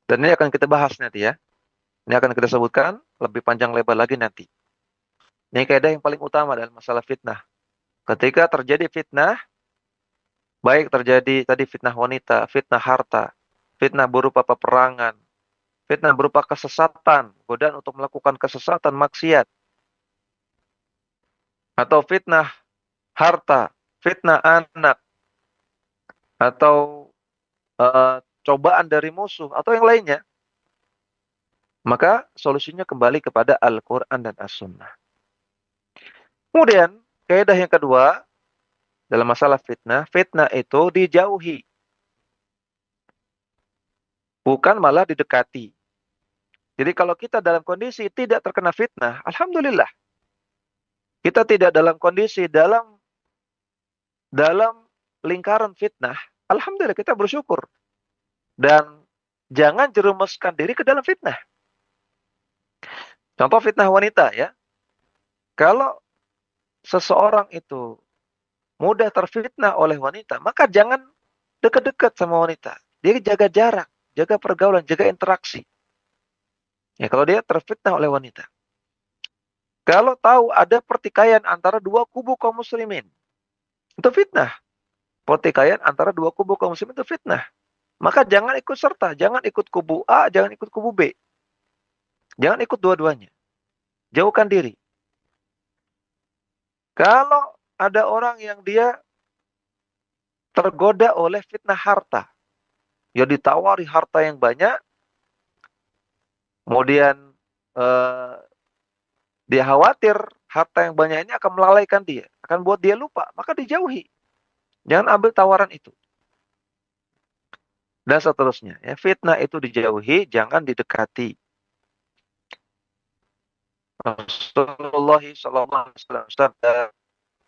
Dan ini akan kita bahas nanti, ya. Ini akan kita sebutkan lebih panjang lebar lagi nanti. Ini kaidah yang paling utama dalam masalah fitnah. Ketika terjadi fitnah, baik terjadi tadi fitnah wanita, fitnah harta, fitnah berupa peperangan, fitnah berupa kesesatan, godaan untuk melakukan kesesatan, maksiat, atau fitnah harta, fitnah anak, atau cobaan dari musuh, atau yang lainnya, maka solusinya kembali kepada Al-Quran dan As-Sunnah. Kemudian, kaidah yang kedua, dalam masalah fitnah, fitnah itu dijauhi, bukan malah didekati. Jadi kalau kita dalam kondisi tidak terkena fitnah, alhamdulillah. Kita tidak dalam kondisi dalam lingkaran fitnah, alhamdulillah kita bersyukur. Dan jangan jerumuskan diri ke dalam fitnah. Contoh fitnah wanita, ya. Kalau seseorang itu mudah terfitnah oleh wanita, maka jangan dekat-dekat sama wanita. Dia jaga jarak, jaga pergaulan, jaga interaksi. Ya, kalau dia terfitnah oleh wanita. Kalau tahu ada pertikaian antara dua kubu kaum muslimin, itu fitnah. Pertikaian antara dua kubu kaum muslimin itu fitnah. Maka jangan ikut serta, jangan ikut kubu A, jangan ikut kubu B. Jangan ikut dua-duanya. Jauhkan diri. Kalau ada orang yang dia tergoda oleh fitnah harta, ya ditawari harta yang banyak, kemudian eh, dia khawatir harta yang banyak ini akan melalaikan dia, akan buat dia lupa, maka dijauhi. Jangan ambil tawaran itu. Dan seterusnya. Ya, fitnah itu dijauhi, jangan didekati. Rasulullah SAW sabda,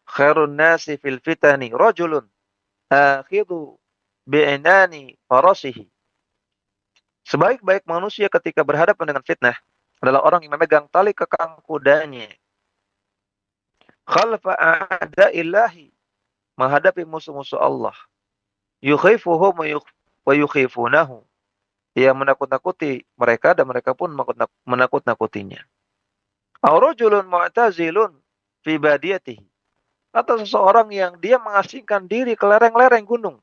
khairun nasi fil fitani rajulun akhidhu bi'inani farasihi. Sebaik-baik manusia ketika berhadapan dengan fitnah adalah orang yang memegang tali kekang kudanya. Khalfa a'da'illahi, menghadapi musuh-musuh Allah. Yukhifuhum wa yukhifunahu. Ia menakut-nakuti mereka dan mereka pun menakut-nakutinya. Aw rajulun mu'tazilun fi badiyatihi. Atau seseorang yang dia mengasingkan diri ke lereng-lereng gunung.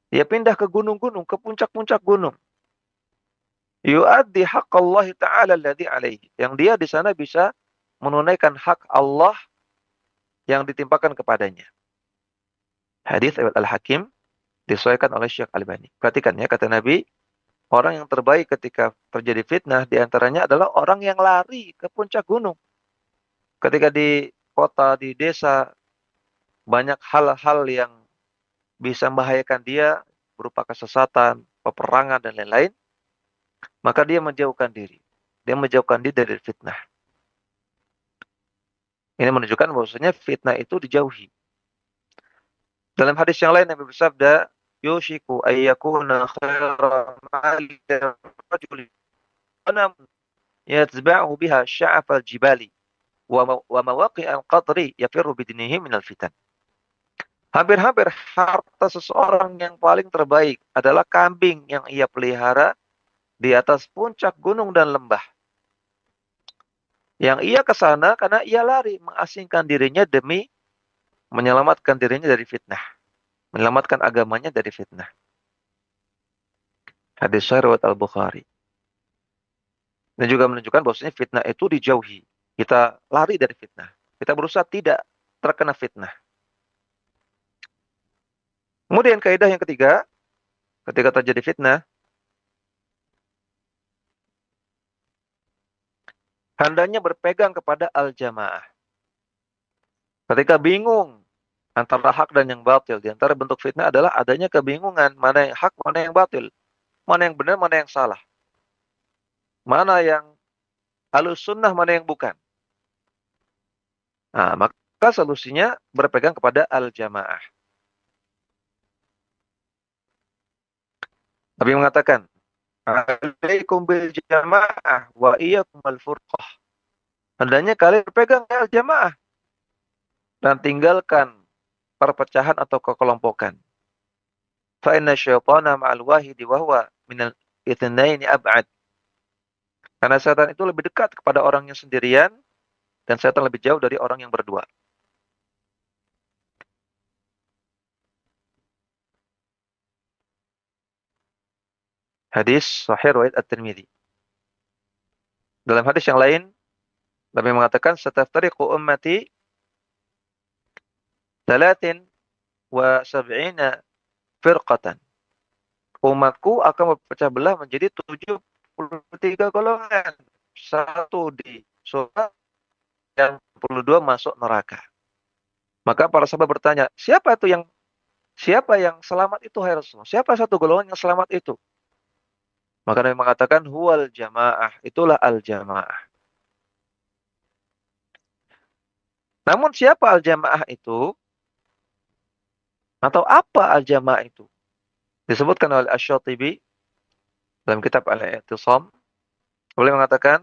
Dia pindah ke gunung-gunung, ke puncak-puncak gunung. Yu'addi haqqallahi ta'ala alladhi alaihi. Yang dia di sana bisa menunaikan hak Allah yang ditimpakan kepadanya. Hadis Ibnu Al-Hakim disesuaikan oleh Syekh Albani. Perhatikan ya, kata Nabi, orang yang terbaik ketika terjadi fitnah diantaranya adalah orang yang lari ke puncak gunung. Ketika di kota, di desa, banyak hal-hal yang bisa membahayakan dia, berupa kesesatan, peperangan, dan lain-lain, maka dia menjauhkan diri. Dia menjauhkan diri dari fitnah. Ini menunjukkan bahwasanya fitnah itu dijauhi. Dalam hadis yang lain Nabi bersabda, yushiku ayyakuna khaira mali rajuli anam yatba'u biha sya'af al-jibali wa mawaqi' al-qatri yafirru bidinihi minal fitan. Hampir-hampir harta seseorang yang paling terbaik adalah kambing yang ia pelihara di atas puncak gunung dan lembah. Yang ia ke sana karena ia lari mengasingkan dirinya demi menyelamatkan dirinya dari fitnah. Menyelamatkan agamanya dari fitnah. Hadis sahih riwayat Al-Bukhari. Dan juga menunjukkan bahwasanya fitnah itu dijauhi. Kita lari dari fitnah. Kita berusaha tidak terkena fitnah. Kemudian kaidah yang ketiga, ketika terjadi fitnah, hendaknya berpegang kepada al-jamaah. Ketika bingung antara hak dan yang batil, di antara bentuk fitnah adalah adanya kebingungan mana yang hak, mana yang batil, mana yang benar, mana yang salah, mana yang Ahlus sunnah, mana yang bukan. Nah, maka solusinya berpegang kepada al-jamaah. Nabi mengatakan, alaikum bil jamaah wa iyyakum al furqah. Hendaknya kalian berpegang al-jamaah dan tinggalkan perpecahan atau kekelompokan. Fa inna syaitana ma'al wahidi wa huwa minal itsnaini ab'ad. Karena setan itu lebih dekat kepada orang yang sendirian dan setan lebih jauh dari orang yang berdua. Hadis sahih riwayat At-Tirmidzi. Dalam hadis yang lain, Nabi mengatakan, "Sataftariqu ummati 73 firqatan." Umatku akan berpecah belah menjadi 73 golongan. Satu di surga, yang 72 masuk neraka. Maka para sahabat bertanya, siapa yang selamat itu, hai Rasulullah? Siapa satu golongan yang selamat itu? Maka Nabi mengatakan, huwal jamaah, itulah al-jamaah. Namun siapa al-jamaah itu? Atau apa al-jamaah itu? Disebutkan oleh Asy-Syatibi dalam kitab Al-I'tisam. Beliau mengatakan,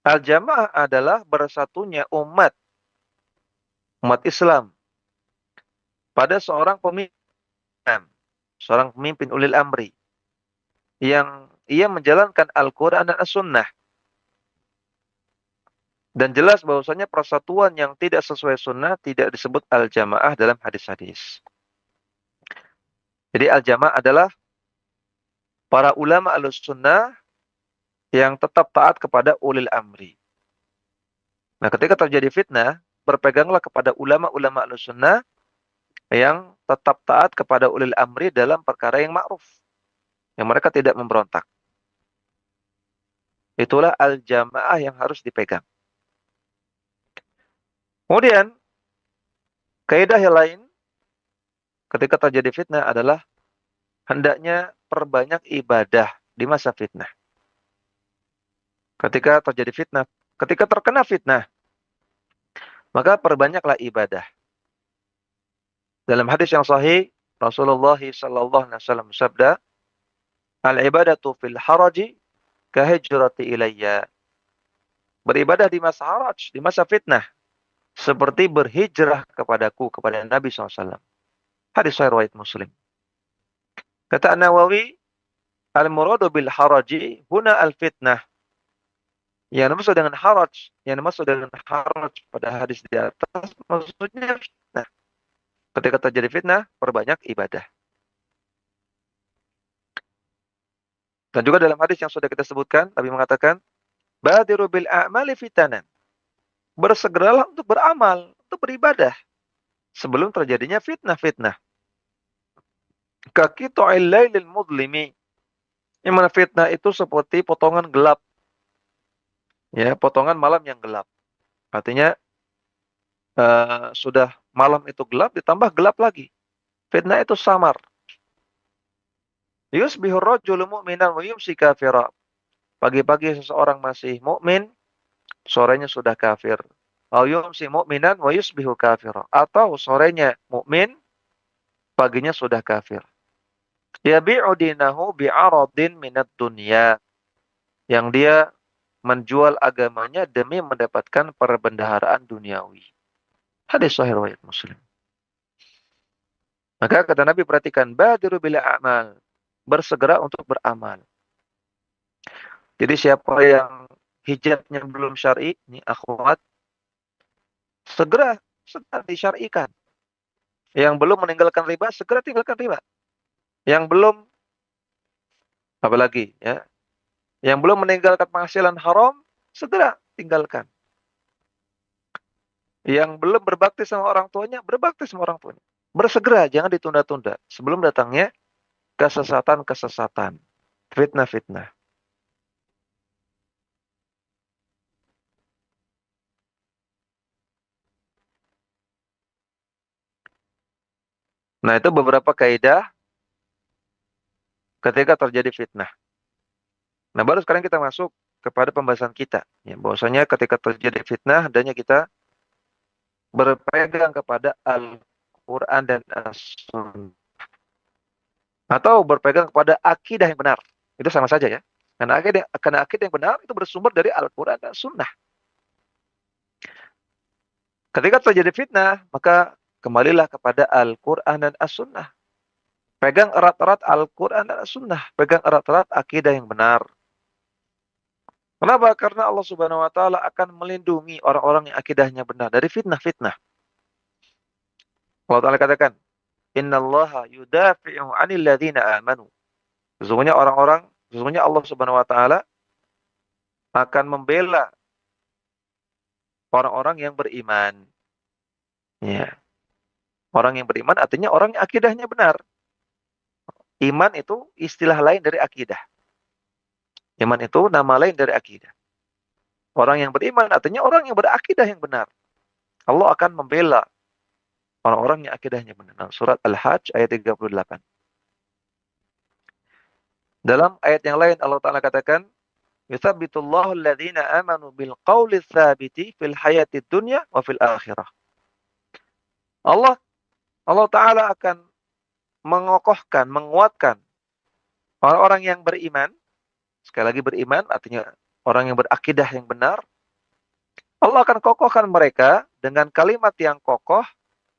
al-jamaah adalah bersatunya umat Islam pada seorang pemimpin ulil amri yang ia menjalankan Al-Quran dan As-Sunnah. Dan jelas bahwasanya persatuan yang tidak sesuai sunnah tidak disebut al-jamaah dalam hadis-hadis. Jadi al-jamaah adalah para ulama al-sunnah yang tetap taat kepada ulil amri. Nah, ketika terjadi fitnah, berpeganglah kepada ulama-ulama Ahlussunnah yang tetap taat kepada ulil amri dalam perkara yang ma'ruf, yang mereka tidak memberontak. Itulah al-jamaah yang harus dipegang. Kemudian, kaidah yang lain ketika terjadi fitnah adalah hendaknya perbanyak ibadah di masa fitnah. Ketika terjadi fitnah, ketika terkena fitnah, maka perbanyaklah ibadah. Dalam hadis yang sahih, Rasulullah sallallahu alaihi wasallam bersabda, "Al-ibadatu fil haraji kahijrati ilayya." Beribadah di masa haraj, di masa fitnah, seperti berhijrah kepadaku, kepada Nabi SAW. Hadis sahih riwayat Muslim. Kata An-Nawawi, al-muradu bil haraji huna al-fitnah. Yang dimaksud dengan haraj, yang dimaksud dengan haraj pada hadis di atas, maksudnya fitnah. Ketika terjadi fitnah, perbanyak ibadah. Dan juga dalam hadis yang sudah kita sebutkan, Nabi mengatakan, badiru bil a'mali fitanan. Bersegeralah untuk beramal, untuk beribadah, sebelum terjadinya fitnah-fitnah. Kaqita'il lailil mudlimi. Yang mana fitnah itu seperti potongan gelap. Ya, potongan malam yang gelap. Artinya, sudah malam itu gelap, ditambah gelap lagi. Fitnah itu samar. Yusbihur rajulu mu'minan wa yumsi kafira. Pagi-pagi seseorang masih mukmin, sorenya sudah kafir. Au yumsi mu'minan wa yusbihu kafira. Atau sorenya mukmin, paginya sudah kafir. Yabi'u dinahu bi'aradin minad dunya. Yang dia menjual agamanya demi mendapatkan perbendaharaan duniawi. Hadis sahih riwayat Muslim. Maka kata Nabi, perhatikan, badiru bil a'mal. Bersegera untuk beramal. Jadi siapa yang hijabnya belum syar'i, ini akhwat, segera disyar'ikan. Yang belum meninggalkan riba, segera tinggalkan riba. Yang belum, apalagi ya, yang belum meninggalkan penghasilan haram, segera tinggalkan. Yang belum berbakti sama orang tuanya, berbakti sama orang tuanya. Bersegera, jangan ditunda-tunda. Sebelum datangnya kesesatan-kesesatan. Fitnah-fitnah. Nah, itu beberapa kaidah ketika terjadi fitnah. Nah, baru sekarang kita masuk kepada pembahasan kita. Ya, bahwasanya ketika terjadi fitnah, hendaknya kita berpegang kepada Al-Quran dan As-Sunnah. Atau berpegang kepada akidah yang benar. Itu sama saja ya. Karena akidah yang benar itu bersumber dari Al-Quran dan Sunnah. Ketika terjadi fitnah, maka kembalilah kepada Al-Quran dan As-Sunnah. Pegang erat-erat Al-Quran dan As-Sunnah. Pegang erat-erat akidah yang benar. Kenapa? Karena Allah Subhanahu wa taala akan melindungi orang-orang yang akidahnya benar dari fitnah-fitnah. Allah Taala katakan, "Innallaha yudafi'u 'anil ladzina amanu." Sesungguhnya Allah Subhanahu wa taala akan membela orang-orang yang beriman. Ya. Orang yang beriman artinya orang yang akidahnya benar. Iman itu istilah lain dari akidah. Iman itu nama lain dari akidah. Orang yang beriman artinya orang yang berakidah yang benar. Allah akan membela orang-orang yang akidahnya benar. Surat Al-Hajj ayat 38. Dalam ayat yang lain Allah Ta'ala katakan, "Yuthabbitullahu alladhina amanu bil qawli tsabiti fil hayati dunya wa fil akhirah." Allah Ta'ala akan mengokohkan, menguatkan orang-orang yang beriman. Sekali lagi beriman artinya orang yang berakidah yang benar. Allah akan kokohkan mereka dengan kalimat yang kokoh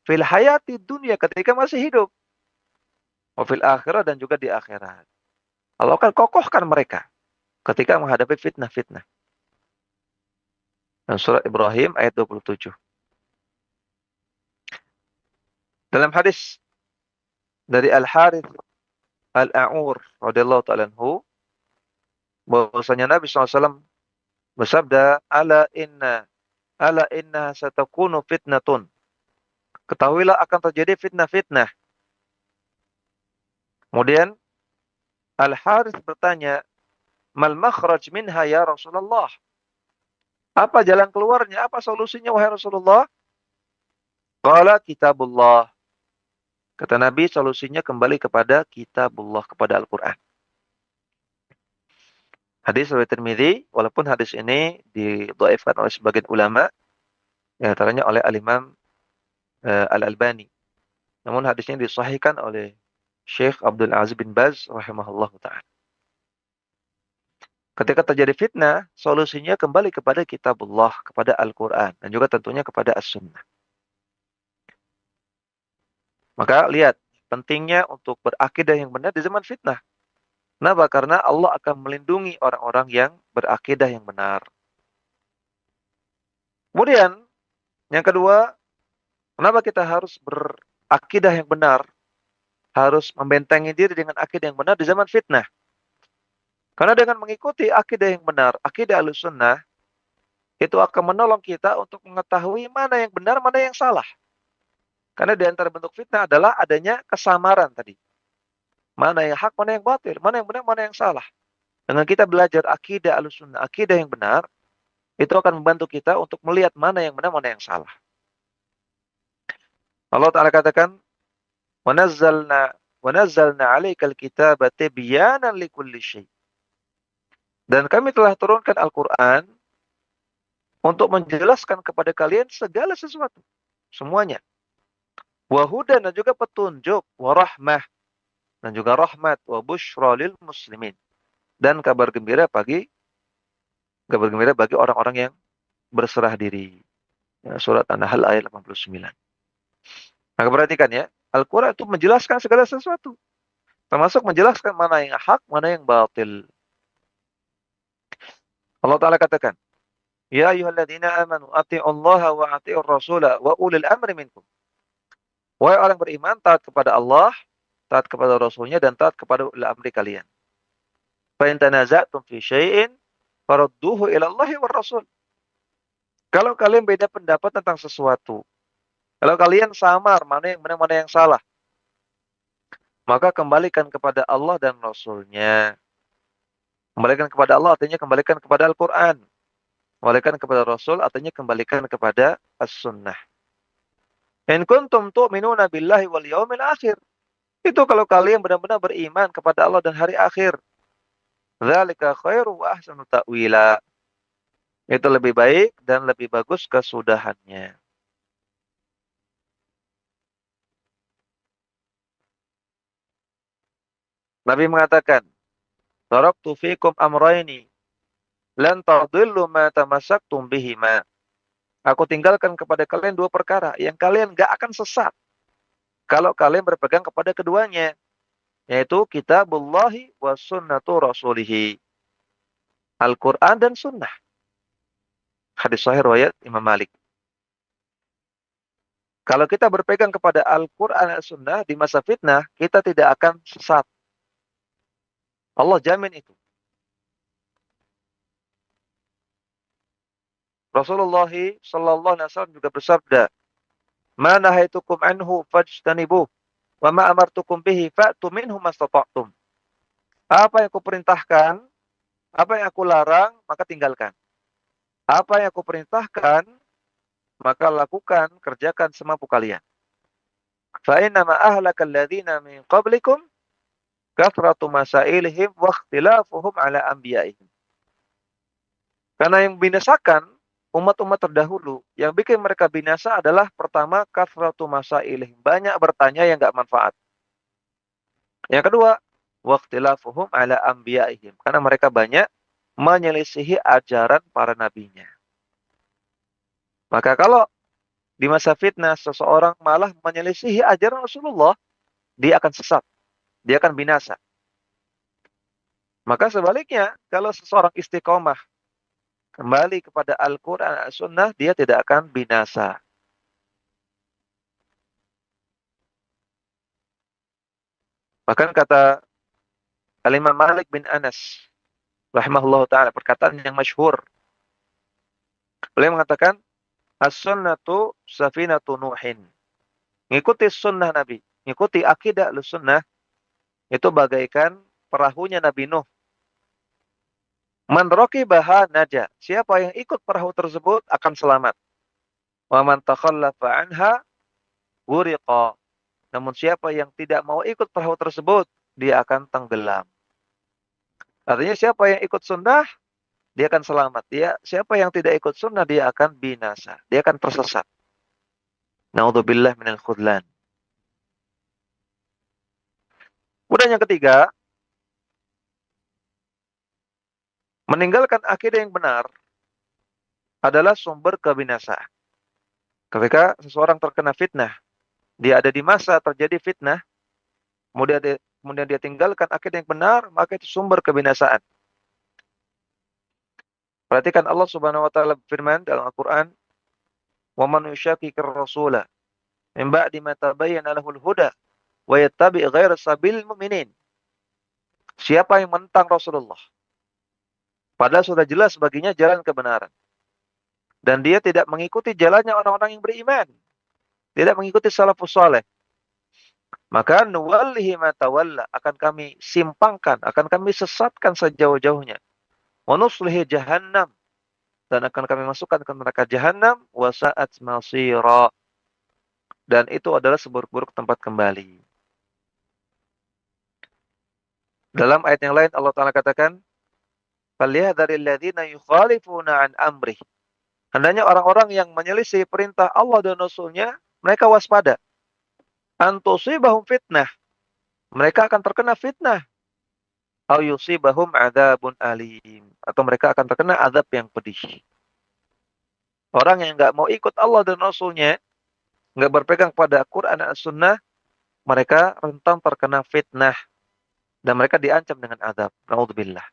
fil hayati dunia ketika masih hidup. Wa fil akhirah dan juga di akhirat. Allah akan kokohkan mereka ketika menghadapi fitnah-fitnah. Dan surat Ibrahim ayat 27. Dalam hadis dari Al-Harith Al-A'ur radhiyallahu ta'ala anhu, bahwasanya Nabi SAW bersabda, "Ala inna ala inna satakunu fitnatun. Ketahuilah akan terjadi fitnah-fitnah. Kemudian Al-Harits bertanya, mal makhraj minha ya Rasulullah? Apa jalan keluarnya? Apa solusinya wahai Rasulullah? Qala kitabullah. Kata Nabi, solusinya kembali kepada kitabullah, kepada Al-Quran. Hadis riwayat Tirmidzi, walaupun hadis ini didhaifkan oleh sebagian ulama, di antaranya oleh Al-Imam Al-Albani. Namun hadisnya disahihkan oleh Syekh Abdul Aziz bin Baz rahimahullah ta'ala. Ketika terjadi fitnah, solusinya kembali kepada kitabullah, kepada Al-Quran, dan juga tentunya kepada As-Sunnah. Maka lihat, pentingnya untuk berakidah yang benar di zaman fitnah. Kenapa? Karena Allah akan melindungi orang-orang yang berakidah yang benar. Kemudian, yang kedua, kenapa kita harus berakidah yang benar? Harus membentengi diri dengan akidah yang benar di zaman fitnah. Karena dengan mengikuti akidah yang benar, akidah Ahlussunnah, itu akan menolong kita untuk mengetahui mana yang benar, mana yang salah. Karena di antara bentuk fitnah adalah adanya kesamaran tadi. Mana yang hak, mana yang batil, mana yang benar, mana yang salah. Dengan kita belajar akidah Ahlussunnah, akidah yang benar, itu akan membantu kita untuk melihat mana yang benar, mana yang salah. Allah Ta'ala katakan, وَنَزَّلْنَا عَلَيْكَ الْكِتَابَ تِبْيَانًا لِكُلِّ شَيْءٍ. Dan kami telah turunkan Al-Quran untuk menjelaskan kepada kalian segala sesuatu. Semuanya. Wahudan, dan juga petunjuk. Warahmah, dan juga rahmat. Wabushra lil muslimin. Dan kabar gembira bagi orang-orang yang berserah diri. Ya, surat An-Nahl ayat 89. Maka perhatikan ya. Al-Quran itu menjelaskan segala sesuatu. Termasuk menjelaskan mana yang hak, mana yang batil. Allah Ta'ala katakan, Ya ayyuhalladzina amanu ati'ullaha wa ati'ur rasula wa ulil amri minkum. Wahai orang beriman, taat kepada Allah, taat kepada Rasulnya, dan taat kepada ulil amri kalian. Fa in tanaza'tum fi syai'in farudduhu ila Allahi war Rasul. Kalau kalian beda pendapat tentang sesuatu, kalau kalian samar mana yang benar, mana yang salah, maka kembalikan kepada Allah dan Rasulnya. Kembalikan kepada Allah artinya kembalikan kepada Al-Quran. Kembalikan kepada Rasul artinya kembalikan kepada As-Sunnah. In kuntum tu'minuna billahi wal yaumil akhir. Itu kalau kalian benar-benar beriman kepada Allah dan hari akhir. Dzalika khairu wa ahsanu ta'wila. Itu lebih baik dan lebih bagus kesudahannya. Nabi mengatakan, Taraktu fikum amrayni lan tadillu ma tamassaktum bihima. Aku tinggalkan kepada kalian dua perkara yang kalian gak akan sesat kalau kalian berpegang kepada keduanya, yaitu kitabullahi wa sunnatu rasulihi. Al-Quran dan sunnah. Hadis sahih riwayat Imam Malik. Kalau kita berpegang kepada Al-Quran dan sunnah di masa fitnah, kita tidak akan sesat. Allah jamin itu. Rasulullah sallallahu alaihi wasallam juga bersabda, "Ma nahaitukum anhu fajtanibuh, wa ma amartukum bihi fa'tu minhu mastata'tum." Apa yang aku perintahkan, apa yang aku larang, maka tinggalkan. Apa yang aku perintahkan, maka lakukan, kerjakan semampu kalian. Fa inna ma ahlakal ladzina min qablikum kathratu masailihim wa ikhtilafuhum ala anbiya'ihim. Karena yang membinasakan umat-umat terdahulu, yang bikin mereka binasa adalah pertama kathratu masailihim, banyak bertanya yang enggak manfaat. Yang kedua, wa ikhtilafuhum ala anbiya'ihim, karena mereka banyak menyelisihi ajaran para nabinya. Maka kalau di masa fitnah seseorang malah menyelisihi ajaran Rasulullah, dia akan sesat, dia akan binasa. Maka sebaliknya, kalau seseorang istiqomah kembali kepada Al-Quran dan Sunnah, dia tidak akan binasa. Bahkan kata Al-Imam Malik bin Anas rahimahullah ta'ala, perkataan yang masyhur. Beliau mengatakan, As-sunnatu safinatu Nuhin. Ngikuti sunnah Nabi, ngikuti akidah Ahlussunnah itu bagaikan perahunya Nabi Nuh. Man raqibaha naja. Siapa yang ikut perahu tersebut akan selamat. Wa man takhallafa anha wuriqa. Namun siapa yang tidak mau ikut perahu tersebut, dia akan tenggelam. Artinya siapa yang ikut sunnah, dia akan selamat. Siapa yang tidak ikut sunnah, dia akan binasa. Dia akan tersesat. Naudzubillah minal khudlan. Kemudian yang ketiga, meninggalkan akidah yang benar adalah sumber kebinasaan. Ketika seseorang terkena fitnah, dia ada di masa terjadi fitnah, kemudian dia tinggalkan akidah yang benar, maka itu sumber kebinasaan. Perhatikan Allah Subhanahu wa taala berfirman dalam Al-Qur'an, "Wa man yushaqiqir rasula min ba'di ma tabayyana lahul huda wa yattabi' ghaira sabilil mu'minin." Siapa yang menentang Rasulullah padahal sudah jelas baginya jalan kebenaran dan dia tidak mengikuti jalannya orang-orang yang beriman, tidak mengikuti salafus saleh, maka nuwallihi ma tawalla, akan kami simpangkan, akan kami sesatkan sejauh-jauhnya. Wa nuslihi jahannam, dan akan kami masukkan ke neraka jahanam, wa sa'at masira, dan itu adalah seburuk-buruk tempat kembali. Dalam ayat yang lain Allah Ta'ala katakan, "Falyahdharil ladzina yukhalifuna an amrih." Hendaknya orang-orang yang menyelisih perintah Allah dan Rasul-Nya, mereka waspada. An tusibahum fitnah, mereka akan terkena fitnah. Au yusibahum adzabun alim, atau mereka akan terkena azab yang pedih. Orang yang nggak mau ikut Allah dan Rasul-Nya, nggak berpegang pada Quran dan Sunnah, mereka rentan terkena fitnah dan mereka diancam dengan azab. Naudzubillah.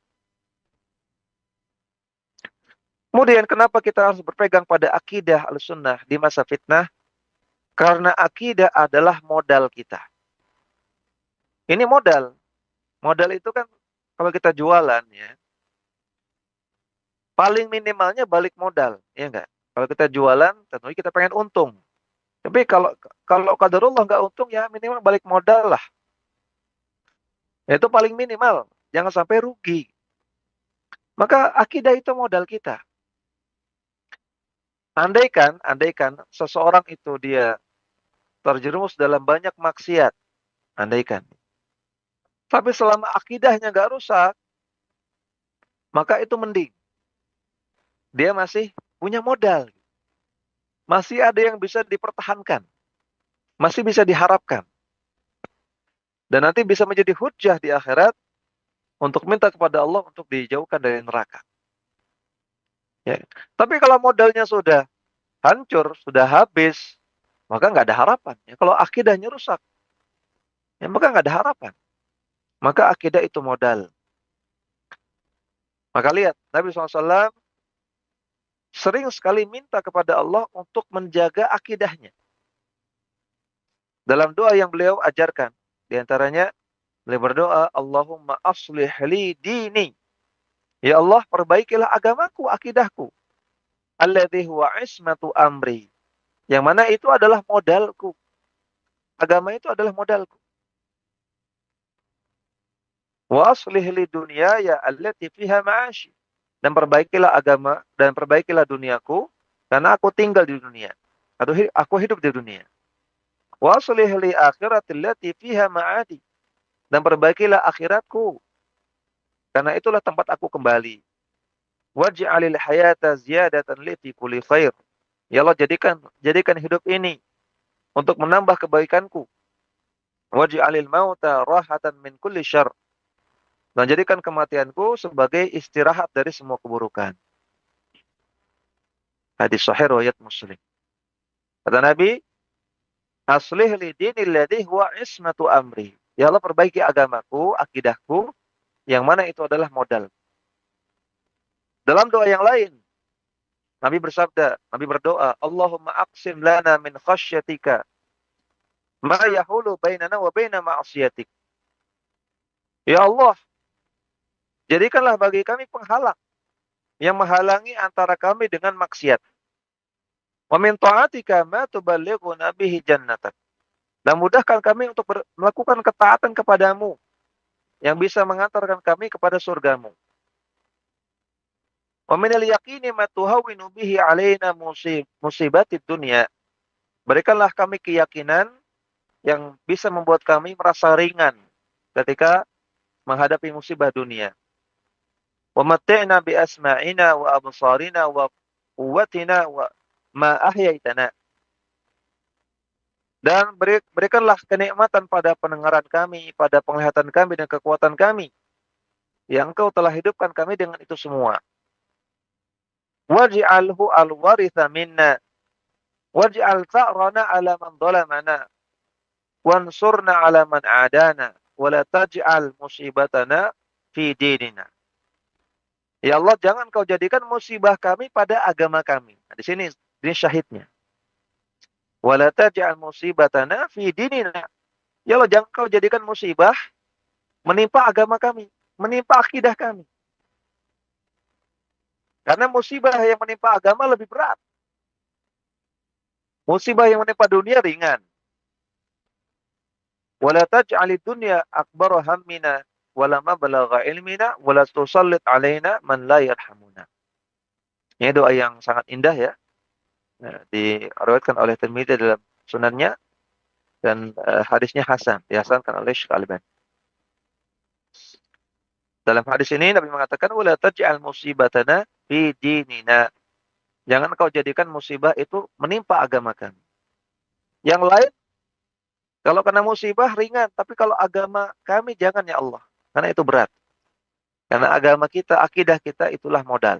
Kemudian kenapa kita harus berpegang pada akidah Ahlussunnah di masa fitnah? Karena akidah adalah modal kita. Ini modal. Modal itu kan kalau kita jualan ya, paling minimalnya balik modal, ya enggak? Kalau kita jualan, tentunya kita pengen untung. Tapi kalau qadarullah nggak untung ya minimal balik modal lah. Itu paling minimal, jangan sampai rugi. Maka akidah itu modal kita. Andaikan seseorang itu dia terjerumus dalam banyak maksiat, andaikan. Tapi selama akidahnya nggak rusak, maka itu mending. Dia masih punya modal. Masih ada yang bisa dipertahankan. Masih bisa diharapkan. Dan nanti bisa menjadi hujjah di akhirat untuk minta kepada Allah untuk dijauhkan dari neraka. Ya. Tapi kalau modalnya sudah hancur, sudah habis, maka nggak ada harapan. Ya, kalau akidahnya rusak, ya, maka nggak ada harapan. Maka akidah itu modal. Maka lihat, Nabi SAW sering sekali minta kepada Allah untuk menjaga akidahnya. Dalam doa yang beliau ajarkan, di antaranya beliau berdoa, Allahumma aslih li dini. Ya Allah, perbaikilah agamaku, akidahku. Alladhi huwa ismatu amri. Yang mana itu adalah modalku. Agama itu adalah modalku. Wa aslih li dunyaya allati fiha ma'ashi. Dan perbaikilah agama dan perbaikilah duniaku karena aku tinggal di dunia. Atau aku hidup di dunia. Wa aslih li akhirati allati fiha ma'adi. Dan perbaikilah akhiratku karena itulah tempat aku kembali. Waj'alil hayata ziyadatan li fi kulli khair. Ya Allah, jadikan hidup ini untuk menambah kebaikanku. Waj'alil mauta rahatan min kulli syarr. Dan jadikan kematianku sebagai istirahat dari semua keburukan. Hadis sahih riwayat Muslim. Kata Nabi, aslih li dinil ladzi huwa ismatu amri. Ya Allah, perbaiki agamaku, akidahku, yang mana itu adalah modal. Dalam doa yang lain, Nabi berdoa, Allahumma aqsim lana min khasyatika ma yahulu bainana wa baina ma'asiyatik. Ya Allah, jadikanlah bagi kami penghalang yang menghalangi antara kami dengan maksiat. Wa min ta'atika ma tuballighuna bihi jannatak. Dan mudahkan kami untuk melakukan ketaatan kepadamu yang bisa mengantarkan kami kepada surgamu. Wa minal yaqini ma tuhawwinu bihi alaina musibatid dunya. Berikanlah kami keyakinan yang bisa membuat kami merasa ringan ketika menghadapi musibah dunia. Wa matti'na bi asma'ina wa absarina wa quwwatina wa ma ahyaitana. Dan berikanlah kenikmatan pada pendengaran kami, pada penglihatan kami dan kekuatan kami yang Engkau telah hidupkan kami dengan itu semua. Waj'alhu al-waritha minna waj'al tha'rana 'ala man dhalamana wansurna 'ala man 'adana wa la taj'al musibatana fi dinina. Ya Allah, jangan Kau jadikan musibah kami pada agama kami. Nah, di sini syahidnya. Wa la taj'al musibatana fi dinina. Ya Allah, jangan Kau jadikan musibah menimpa agama kami, menimpa akidah kami. Karena musibah yang menimpa agama lebih berat. Musibah yang menimpa dunia ringan. Wala taj'alid dunya akbara hammina wala mablagha ilmina wala tusallit alaina man la yarhamuna. Ini doa yang sangat indah ya. Nah, diriwayatkan oleh Tirmidzi dalam sunannya dan hadisnya hasan, dihasankan oleh Syekh Al-Albani. Dalam hadis ini Nabi mengatakan wala taj'al musibatana fi dinina. Jangan kau jadikan musibah itu menimpa agama kami. Yang lain kalau kena musibah ringan, tapi kalau agama kami jangan ya Allah. Karena itu berat. Karena agama kita, akidah kita itulah modal.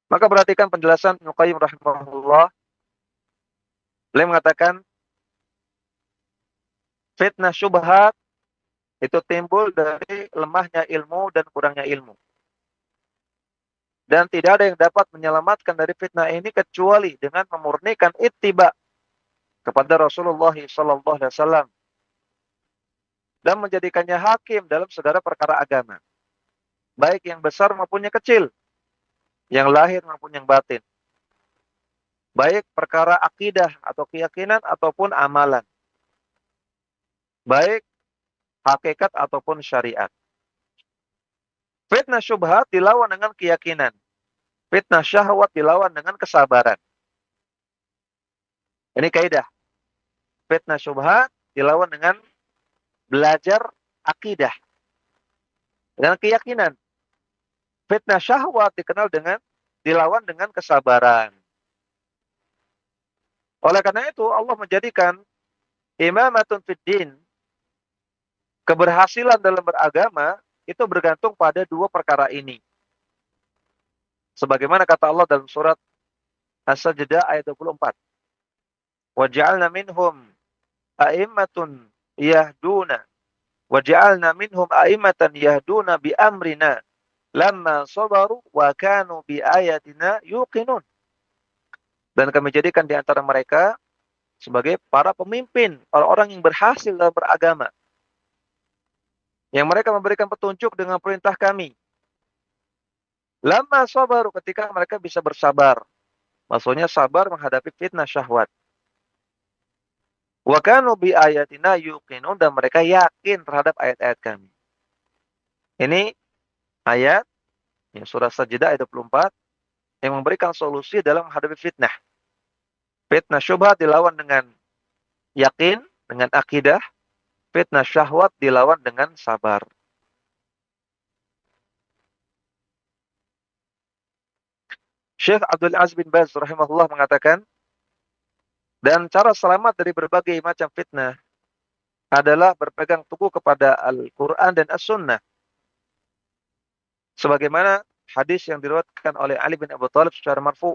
Maka perhatikan penjelasan Ibnu Qayyim rahimahullah. Beliau mengatakan fitnah syubhat itu timbul dari lemahnya ilmu dan kurangnya ilmu. Dan tidak ada yang dapat menyelamatkan dari fitnah ini kecuali dengan memurnikan ittiba kepada Rasulullah SAW dan menjadikannya hakim dalam segala perkara agama, baik yang besar maupun yang kecil, yang lahir maupun yang batin, baik perkara akidah atau keyakinan ataupun amalan, baik hakikat ataupun syariat. Fitnah syubhat dilawan dengan keyakinan, fitnah syahwat dilawan dengan kesabaran. Ini kaidah. Fitnah syubhat dilawan dengan belajar akidah, dengan keyakinan. Fitnah syahwat dilawan dengan kesabaran. Oleh karena itu Allah menjadikan imamatun fid din, keberhasilan dalam beragama itu bergantung pada dua perkara ini. Sebagaimana kata Allah dalam surat As-Sajdah ayat 24. Waj'alna minhum a'immatun yahduna waj'alna minhum a'immatan yahduna bi amrina lamma sabaru wa kanu bi ayatina yuqinun. Dan kami jadikan di antara mereka sebagai para pemimpin, orang-orang yang berhasil dalam beragama. Yang mereka memberikan petunjuk dengan perintah kami. Lamma sabaru, ketika mereka bisa bersabar. Maksudnya sabar menghadapi fitnah syahwat. Wa kanu bi ayatina yuqinun, dan mereka yakin terhadap ayat-ayat kami. Ini ayat yang surah Sajdah ayat 24 yang memberikan solusi dalam menghadapi fitnah. Fitnah syubhat dilawan dengan yakin, dengan akidah. Fitnah syahwat dilawan dengan sabar. Syekh Abdul Aziz bin Baz rahimahullah mengatakan, dan cara selamat dari berbagai macam fitnah adalah berpegang teguh kepada Al-Quran dan As-Sunnah. Sebagaimana hadis yang diriwayatkan oleh Ali bin Abi Thalib secara marfu,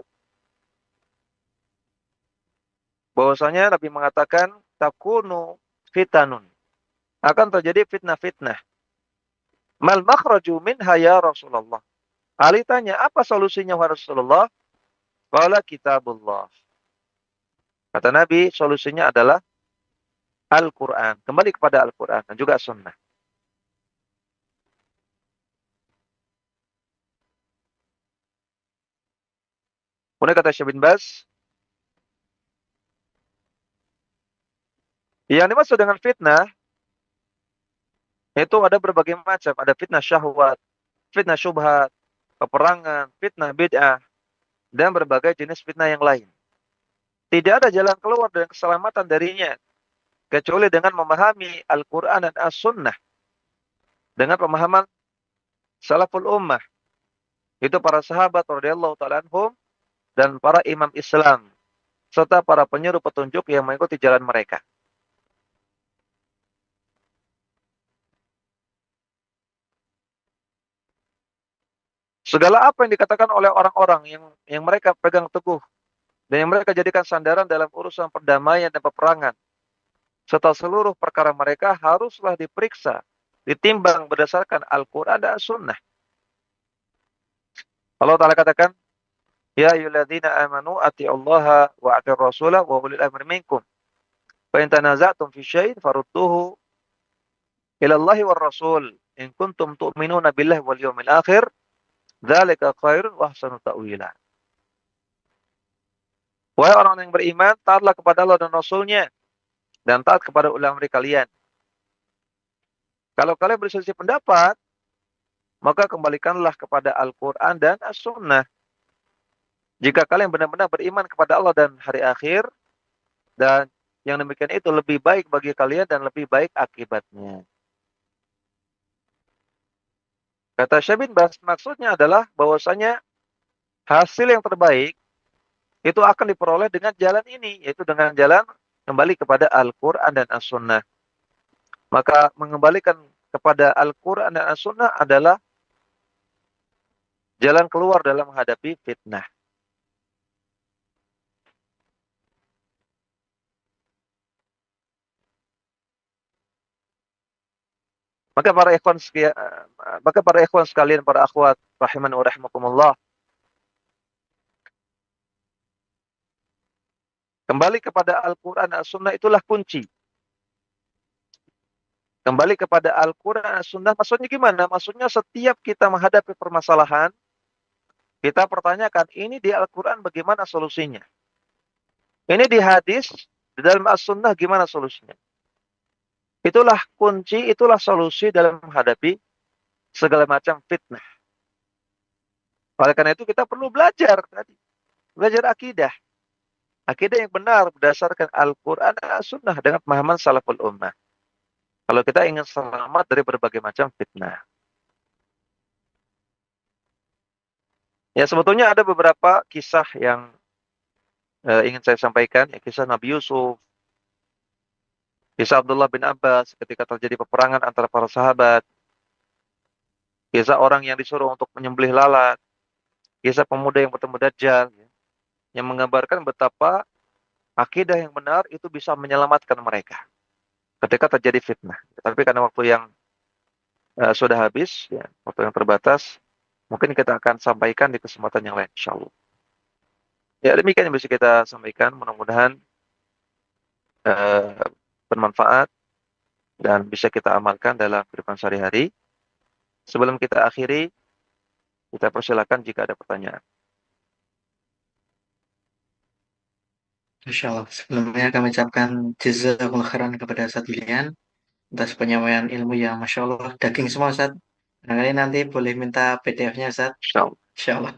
bahwasanya Nabi mengatakan takunu fitanun, akan terjadi fitnah-fitnah. Mal makhraju minha ya Rasulullah. Ali tanya, apa solusinya wahai Rasulullah? Qala kitabullah. Kata Nabi, solusinya adalah Al-Quran. Kembali kepada Al-Quran dan juga Sunnah. Kemudian kata Syekh bin Baz, yang dimaksud dengan fitnah itu ada berbagai macam. Ada fitnah syahwat, fitnah syubhat, peperangan, fitnah bid'ah, dan berbagai jenis fitnah yang lain. Tidak ada jalan keluar dan keselamatan darinya kecuali dengan memahami Al-Quran dan As-Sunnah dengan pemahaman salaful ummah, itu para sahabat radhiyallahu ta'ala anhum dan para imam Islam serta para penyeru petunjuk yang mengikuti jalan mereka. Segala apa yang dikatakan oleh orang-orang yang mereka pegang teguh dan yang mereka jadikan sandaran dalam urusan perdamaian dan peperangan, serta seluruh perkara mereka haruslah diperiksa, ditimbang berdasarkan Al-Quran dan Sunnah. Allah Ta'ala katakan, Ya ayyuhalladzina amanu ati'ullaha wa ati'ur rasulah wa ulil amri minkum. Fa in tanaza'tum fi syai'in farudduhu ila Allahi war rasul in kuntum tu'minuna billahi wal yawmil akhir. Dzalika khairun wa ahsanu ta'wila. Wahai orang yang beriman, taatlah kepada Allah dan Rasul-Nya dan taat kepada ulama kalian. Kalau kalian berselisih pendapat, maka kembalikanlah kepada Al-Quran dan As-Sunnah. Jika kalian benar-benar beriman kepada Allah dan hari akhir, dan yang demikian itu lebih baik bagi kalian dan lebih baik akibatnya. Kata Syekh bin Baz, maksudnya adalah bahwasanya hasil yang terbaik itu akan diperoleh dengan jalan ini, yaitu dengan jalan kembali kepada Al-Quran dan As-Sunnah. Maka mengembalikan kepada Al-Quran dan As-Sunnah adalah jalan keluar dalam menghadapi fitnah. Maka para ikhwan sekalian, para akhwat rahiman wa rahimakumullah, kembali kepada Al-Quran dan As-Sunnah itulah kunci. Kembali kepada Al-Quran dan As-Sunnah maksudnya gimana? Maksudnya setiap kita menghadapi permasalahan, kita pertanyakan, ini di Al-Quran bagaimana solusinya? Ini di hadis, di dalam As-Sunnah gimana solusinya? Itulah kunci, itulah solusi dalam menghadapi segala macam fitnah. Oleh karena itu kita perlu belajar tadi. Belajar akidah. Akidah yang benar berdasarkan Al-Quran dan As-Sunnah dengan pemahaman salaful ummah. Kalau kita ingin selamat dari berbagai macam fitnah. Ya, sebetulnya ada beberapa kisah yang ingin saya sampaikan. Ya, kisah Nabi Yusuf, kisah Abdullah bin Abbas ketika terjadi peperangan antara para sahabat, kisah orang yang disuruh untuk menyembelih lalat, kisah pemuda yang bertemu Dajjal, ya, yang menggambarkan betapa akidah yang benar itu bisa menyelamatkan mereka ketika terjadi fitnah. Tapi karena waktu yang sudah habis, ya, waktu yang terbatas, mungkin kita akan sampaikan di kesempatan yang lain, insya Allah. Ya, demikian yang bisa kita sampaikan. Mudah-mudahan bermanfaat dan bisa kita amalkan dalam kehidupan sehari-hari. Sebelum kita akhiri, kita persilakan jika ada pertanyaan. Insya Allah. Sebelumnya kami ucapkan jazakumullah khairan kepada Ustaz William atas penyampaian ilmu yang Masya Allah daging semua Ustaz. Barangkali nanti boleh minta PDF-nya Ustaz. Insya Allah. Insya Allah.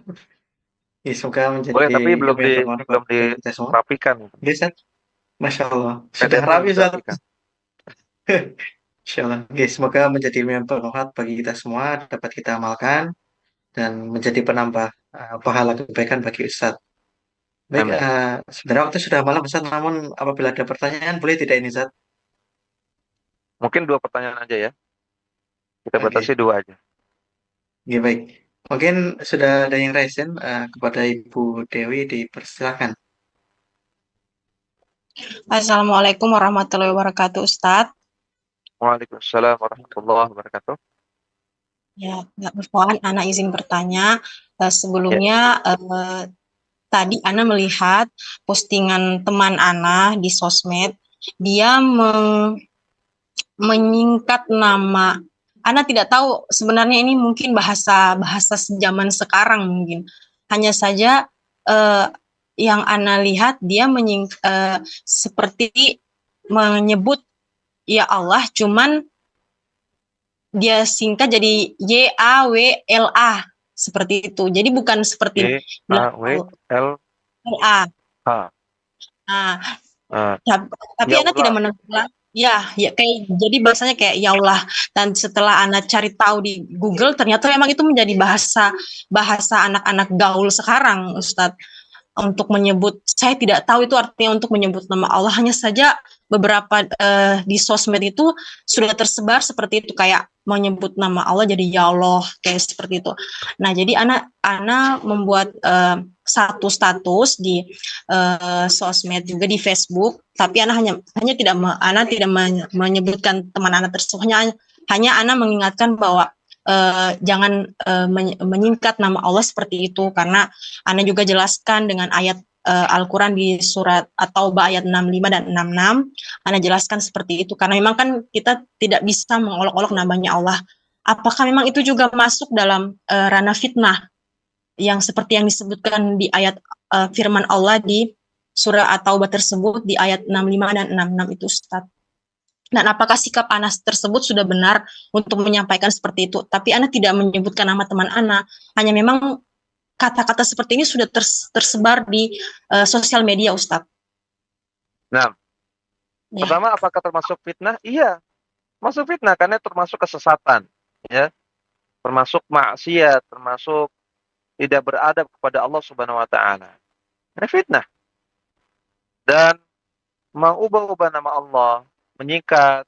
Ya, semoga Boleh, menjadi tapi belum ilmu yang bermanfaat belum bagi kita semua. dirapikan. Oke Ustaz. Masya Allah. Sudah PDF-nya rapi belum Ustaz. dirapikan. Insya Allah. Oke, semoga menjadi ilmu yang bermanfaat bagi kita semua, dapat kita amalkan, dan menjadi penambah pahala kebaikan bagi Ustaz. Baik, Amin. sebenarnya waktu sudah malam Ustaz, namun apabila ada pertanyaan boleh tidak ini Ustaz? Mungkin 2 pertanyaan aja ya. Kita batasi Oke, 2 aja. oke, baik. Mungkin sudah ada yang resen kepada Ibu Dewi, dipersilakan. Assalamualaikum warahmatullahi wabarakatuh, Ustadz. Waalaikumsalam warahmatullahi wabarakatuh. Ya, nggak bersoalan, Ana izin bertanya. Ya, Sebelumnya, tadi Ana melihat postingan teman Ana di sosmed. Dia menyingkat nama. Ana tidak tahu sebenarnya ini mungkin bahasa zaman sekarang mungkin. Hanya saja eh, yang Ana lihat dia seperti menyebut ya Allah, cuman dia singkat jadi YAWLA seperti itu. Jadi bukan seperti bilang YAWLH. LA. Nah, tapi Ana tidak Yaulah. menemukan. Ya, kayak jadi bahasanya kayak yaulah. Dan setelah Ana cari tahu di Google, ternyata memang itu menjadi bahasa anak-anak gaul sekarang, Ustadz. Untuk menyebut, saya tidak tahu itu artinya untuk menyebut nama Allah, hanya saja beberapa di sosmed itu sudah tersebar seperti itu, kayak menyebut nama Allah jadi ya Allah, kayak seperti itu. Nah, jadi Ana membuat satu status di sosmed juga di Facebook, tapi Ana hanya tidak menyebutkan teman Ana tersebut, hanya Ana mengingatkan bahwa jangan menyingkat nama Allah seperti itu, karena Ana juga jelaskan dengan ayat Al-Quran di surat At-Taubah ayat 65 dan 66. Ana jelaskan seperti itu, karena memang kan kita tidak bisa mengolok-olok namanya Allah. Apakah memang itu juga masuk dalam ranah fitnah yang seperti yang disebutkan di ayat firman Allah di surah At-Taubah tersebut di ayat 65 dan 66 itu, Ustaz? Dan apakah sikap Ana tersebut sudah benar untuk menyampaikan seperti itu? Tapi Ana tidak menyebutkan nama teman Ana, hanya memang kata-kata seperti ini sudah tersebar di sosial media, Ustadz. Nah, pertama, apakah termasuk fitnah? Iya, masuk fitnah karena termasuk kesesatan, ya, termasuk maksiat, termasuk tidak beradab kepada Allah Subhanahu Wa Taala. Ini fitnah. Dan mengubah-ubah nama Allah, menyingkat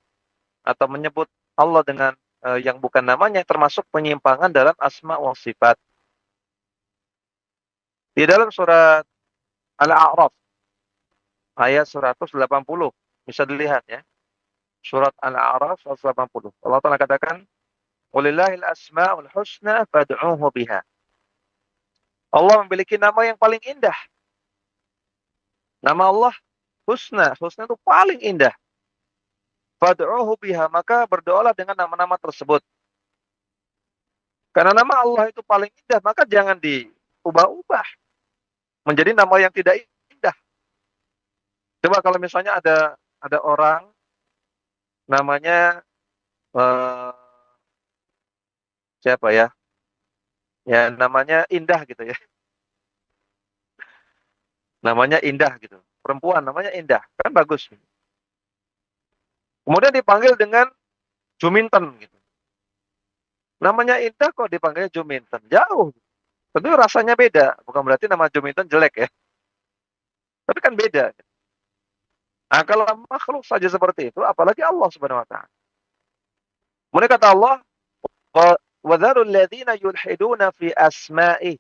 atau menyebut Allah dengan yang bukan namanya, termasuk penyimpangan dalam asma wa sifat. Di dalam surat Al-A'raf ayat 180 bisa dilihat ya. Surat Al-A'raf 180. Allah Ta'ala katakan, "Walillahil asma'ul husna fad'uhu biha." Allah memiliki nama yang paling indah. Nama Allah husna. Husna itu paling indah. Fad'uhu biha, maka berdoalah dengan nama-nama tersebut. Karena nama Allah itu paling indah, maka jangan diubah-ubah menjadi nama yang tidak indah. Coba kalau misalnya ada orang namanya siapa ya? Ya namanya Indah gitu ya. Namanya Indah gitu. Perempuan namanya Indah, kan bagus. Kemudian dipanggil dengan Juminten gitu. Namanya Indah kok dipanggilnya Juminten? Jauh. Tentu rasanya beda. Bukan berarti nama Juminten jelek ya. Tapi kan beda. Nah, kalau makhluk saja seperti itu, apalagi Allah Subhanahu wa taala. Kemudian kata Allah, "Wa dzarul ladzina yulhiduna fi asma'i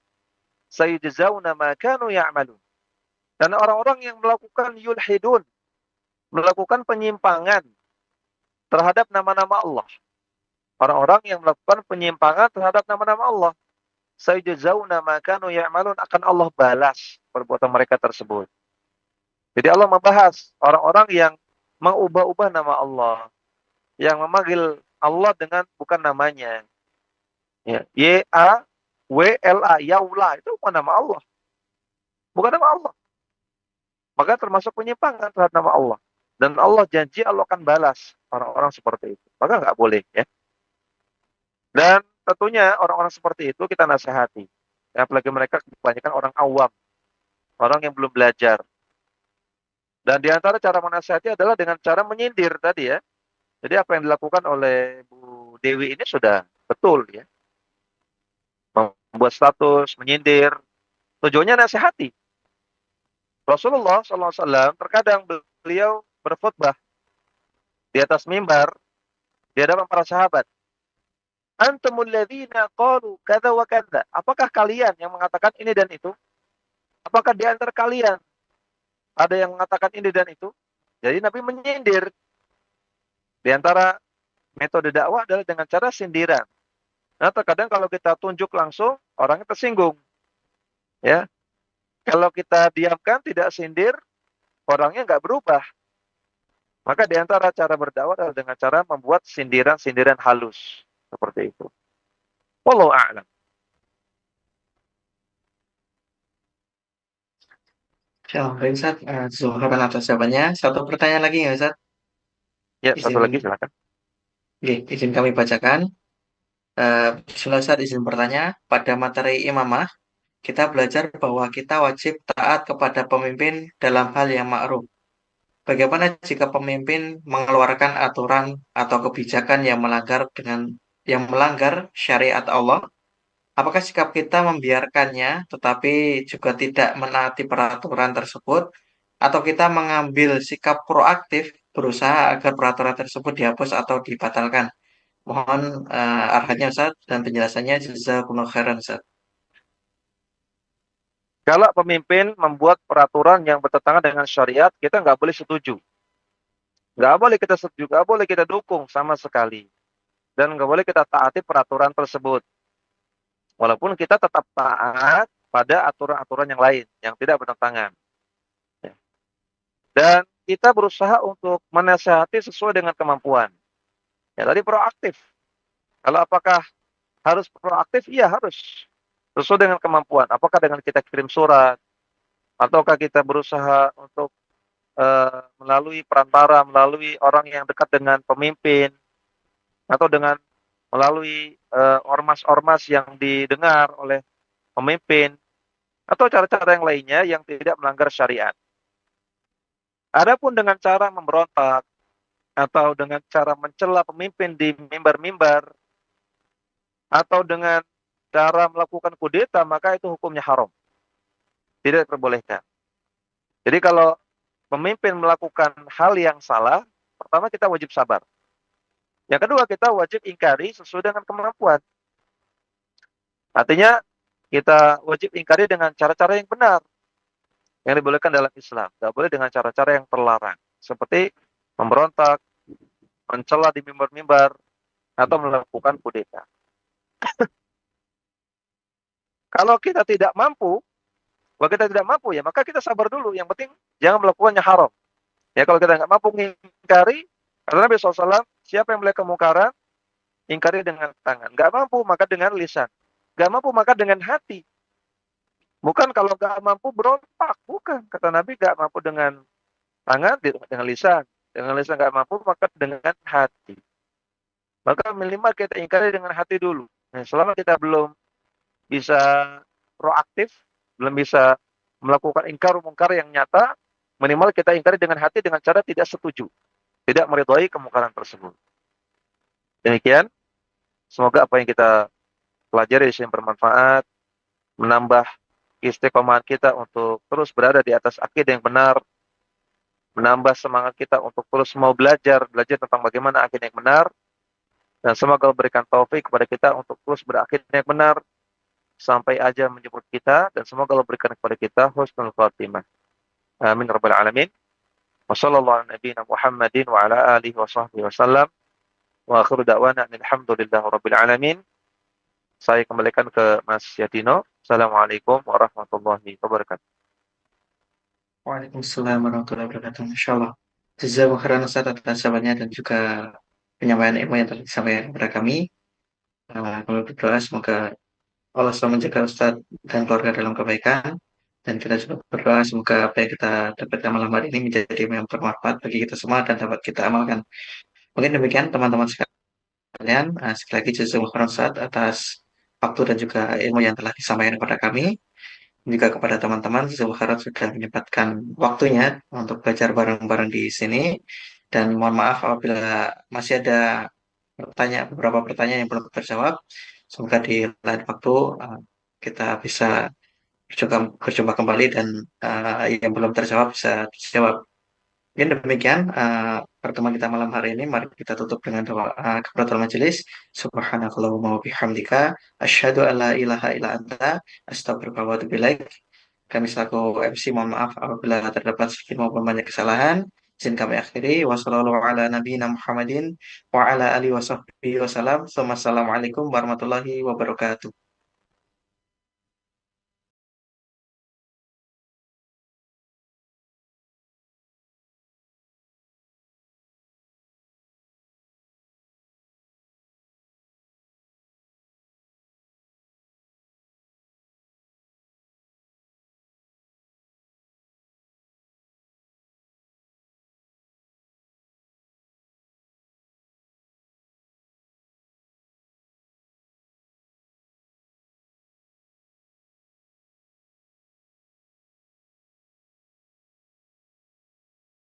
sayujzauna ma kanu ya'malun." Dan orang-orang yang melakukan yulhidun, melakukan penyimpangan terhadap nama-nama Allah. Orang-orang yang melakukan penyimpangan terhadap nama-nama Allah, sayujzauna ma kanu ya'malun, akan Allah balas perbuatan mereka tersebut. Jadi Allah membahas orang-orang yang mengubah-ubah nama Allah, yang memanggil Allah dengan bukan namanya. Ya, YAWLA, Yaula, itu bukan nama Allah. Bukan nama Allah. Maka termasuk penyimpangan terhadap nama Allah. Dan Allah janji Allah akan balas orang-orang seperti itu. Maka nggak boleh ya. Dan tentunya orang-orang seperti itu kita nasihati. Ya, apalagi mereka kebanyakan orang awam. Orang yang belum belajar. Dan di antara cara menasihati adalah dengan cara menyindir tadi ya. Jadi apa yang dilakukan oleh Bu Dewi ini sudah betul ya. Membuat status, menyindir. Tujuannya nasihati. Rasulullah SAW terkadang beliau berkhutbah di atas mimbar di hadapan para sahabat. Antumul ladzina qalu kadza wa kadza. Apakah kalian yang mengatakan ini dan itu? Apakah di antara kalian ada yang mengatakan ini dan itu? Jadi Nabi menyindir. Di antara metode dakwah adalah dengan cara sindiran. Nah, terkadang kalau kita tunjuk langsung, orangnya tersinggung. Ya. Kalau kita diamkan, tidak sindir, orangnya nggak berubah. Maka di antara cara berdakwah adalah dengan cara membuat sindiran-sindiran halus. Seperti itu. Wallahu a'lam. Baik Ustaz, Zulham atas jawabannya. Satu pertanyaan lagi nggak Ustaz? Ya, satu lagi Izin, silakan. Oke, izin kami bacakan. Bismillah Ustaz, izin bertanya. Pada materi imamah, kita belajar bahwa kita wajib taat kepada pemimpin dalam hal yang ma'ruf. Bagaimana jika pemimpin mengeluarkan aturan atau kebijakan yang melanggar syariat Allah? Apakah sikap kita membiarkannya tetapi juga tidak menaati peraturan tersebut, atau kita mengambil sikap proaktif berusaha agar peraturan tersebut dihapus atau dibatalkan? Mohon arahannya Ustaz dan penjelasannya, jazakumullah khairan Ustaz. Kalau pemimpin membuat peraturan yang bertentangan dengan syariat, kita nggak boleh setuju. Nggak boleh kita setuju, nggak boleh kita dukung sama sekali. Dan nggak boleh kita taati peraturan tersebut. Walaupun kita tetap taat pada aturan-aturan yang lain, yang tidak bertentangan. Ya. Dan kita berusaha untuk menasihati sesuai dengan kemampuan. Ya, tadi proaktif. Kalau apakah harus proaktif? Iya, harus. Sesuai dengan kemampuan. Apakah dengan kita kirim surat, ataukah kita berusaha untuk melalui perantara, melalui orang yang dekat dengan pemimpin, atau dengan melalui ormas-ormas yang didengar oleh pemimpin, atau cara-cara yang lainnya yang tidak melanggar syariat. Adapun dengan cara memberontak atau dengan cara mencela pemimpin di mimbar-mimbar atau dengan cara melakukan kudeta, maka itu hukumnya haram. Tidak diperbolehkan. Jadi kalau pemimpin melakukan hal yang salah, pertama kita wajib sabar. Yang kedua, kita wajib ingkari sesuai dengan kemampuan. Artinya, kita wajib ingkari dengan cara-cara yang benar, yang dibolehkan dalam Islam. Tidak boleh dengan cara-cara yang terlarang. Seperti memberontak, mencela di mimbar-mimbar, atau melakukan kudeta. Kalau kita tidak mampu, ya maka kita sabar dulu. Yang penting jangan melakukannya haram. Ya, kalau kita nggak mampu mengingkari, kata Nabi SAW, siapa yang melihat kemungkaran, ingkari dengan tangan. Nggak mampu, maka dengan lisan. Nggak mampu, maka dengan hati. Bukan kalau nggak mampu berontak. Bukan. Kata Nabi, nggak mampu dengan tangan, dengan lisan. Dengan lisan nggak mampu, maka dengan hati. Maka minimal kita ingkari dengan hati dulu. Nah, selama kita belum bisa proaktif, belum bisa melakukan ingkar mungkar yang nyata, minimal kita ingkari dengan hati dengan cara tidak setuju, tidak meridhai kemungkaran tersebut. Demikian, semoga apa yang kita pelajari di sini bermanfaat, menambah istiqomahan kita untuk terus berada di atas akidah yang benar, menambah semangat kita untuk terus mau belajar tentang bagaimana akidah yang benar, dan semoga Allah berikan taufik kepada kita untuk terus berakidah yang benar sampai ajal menjemput kita, dan semoga Allah berikan kepada kita husnul khatimah. Amin rabbal alamin. Wassallallahu ala nabiyina Muhammadin wa ala alihi wa sahbihi wasallam. Wa akhiru da'wana alhamdulillahi rabbil alamin. Saya kembalikan ke Mas Yadino. Assalamualaikum warahmatullahi wabarakatuh. Waalaikumsalam warahmatullahi wabarakatuh. Insyaallah. Jazakumullah khairan Ustaz atas jawabannya dan juga penyampaian ilmu yang telah disampaikan kepada kami. Kami berdoa semoga Allah selalu menjaga Ustaz dan keluarga dalam kebaikan. Dan kita juga berdoa semoga apa yang kita dapatkan malam hari ini menjadi yang bermanfaat bagi kita semua dan dapat kita amalkan. Mungkin demikian teman-teman sekalian. Sekali lagi jazakumullah khairan Ustaz atas waktu dan juga ilmu yang telah disampaikan kepada kami. Juga kepada teman-teman, jazakumullah khairan sudah menyempatkan waktunya untuk belajar bareng-bareng di sini. Dan mohon maaf apabila masih ada beberapa pertanyaan yang belum terjawab. Semoga di lain waktu kita bisa berjumpa kembali dan yang belum terjawab bisa dijawab. Mungkin demikian pertemuan kita malam hari ini. Mari kita tutup dengan doa kafaratul majelis. Subhanakallahumma wa bihamdika asyhadu an la ilaha illa anta astaghfiruka wa atubu ilaik. Kami selaku MC mohon maaf apabila terdapat sedikit maupun banyak kesalahan. Izin kami akhiri. Wassalamualaikum ala nabiyina Muhammadin wa ala alihi wa sahbihi wasallam. Wassalamualaikum warahmatullahi wabarakatuh.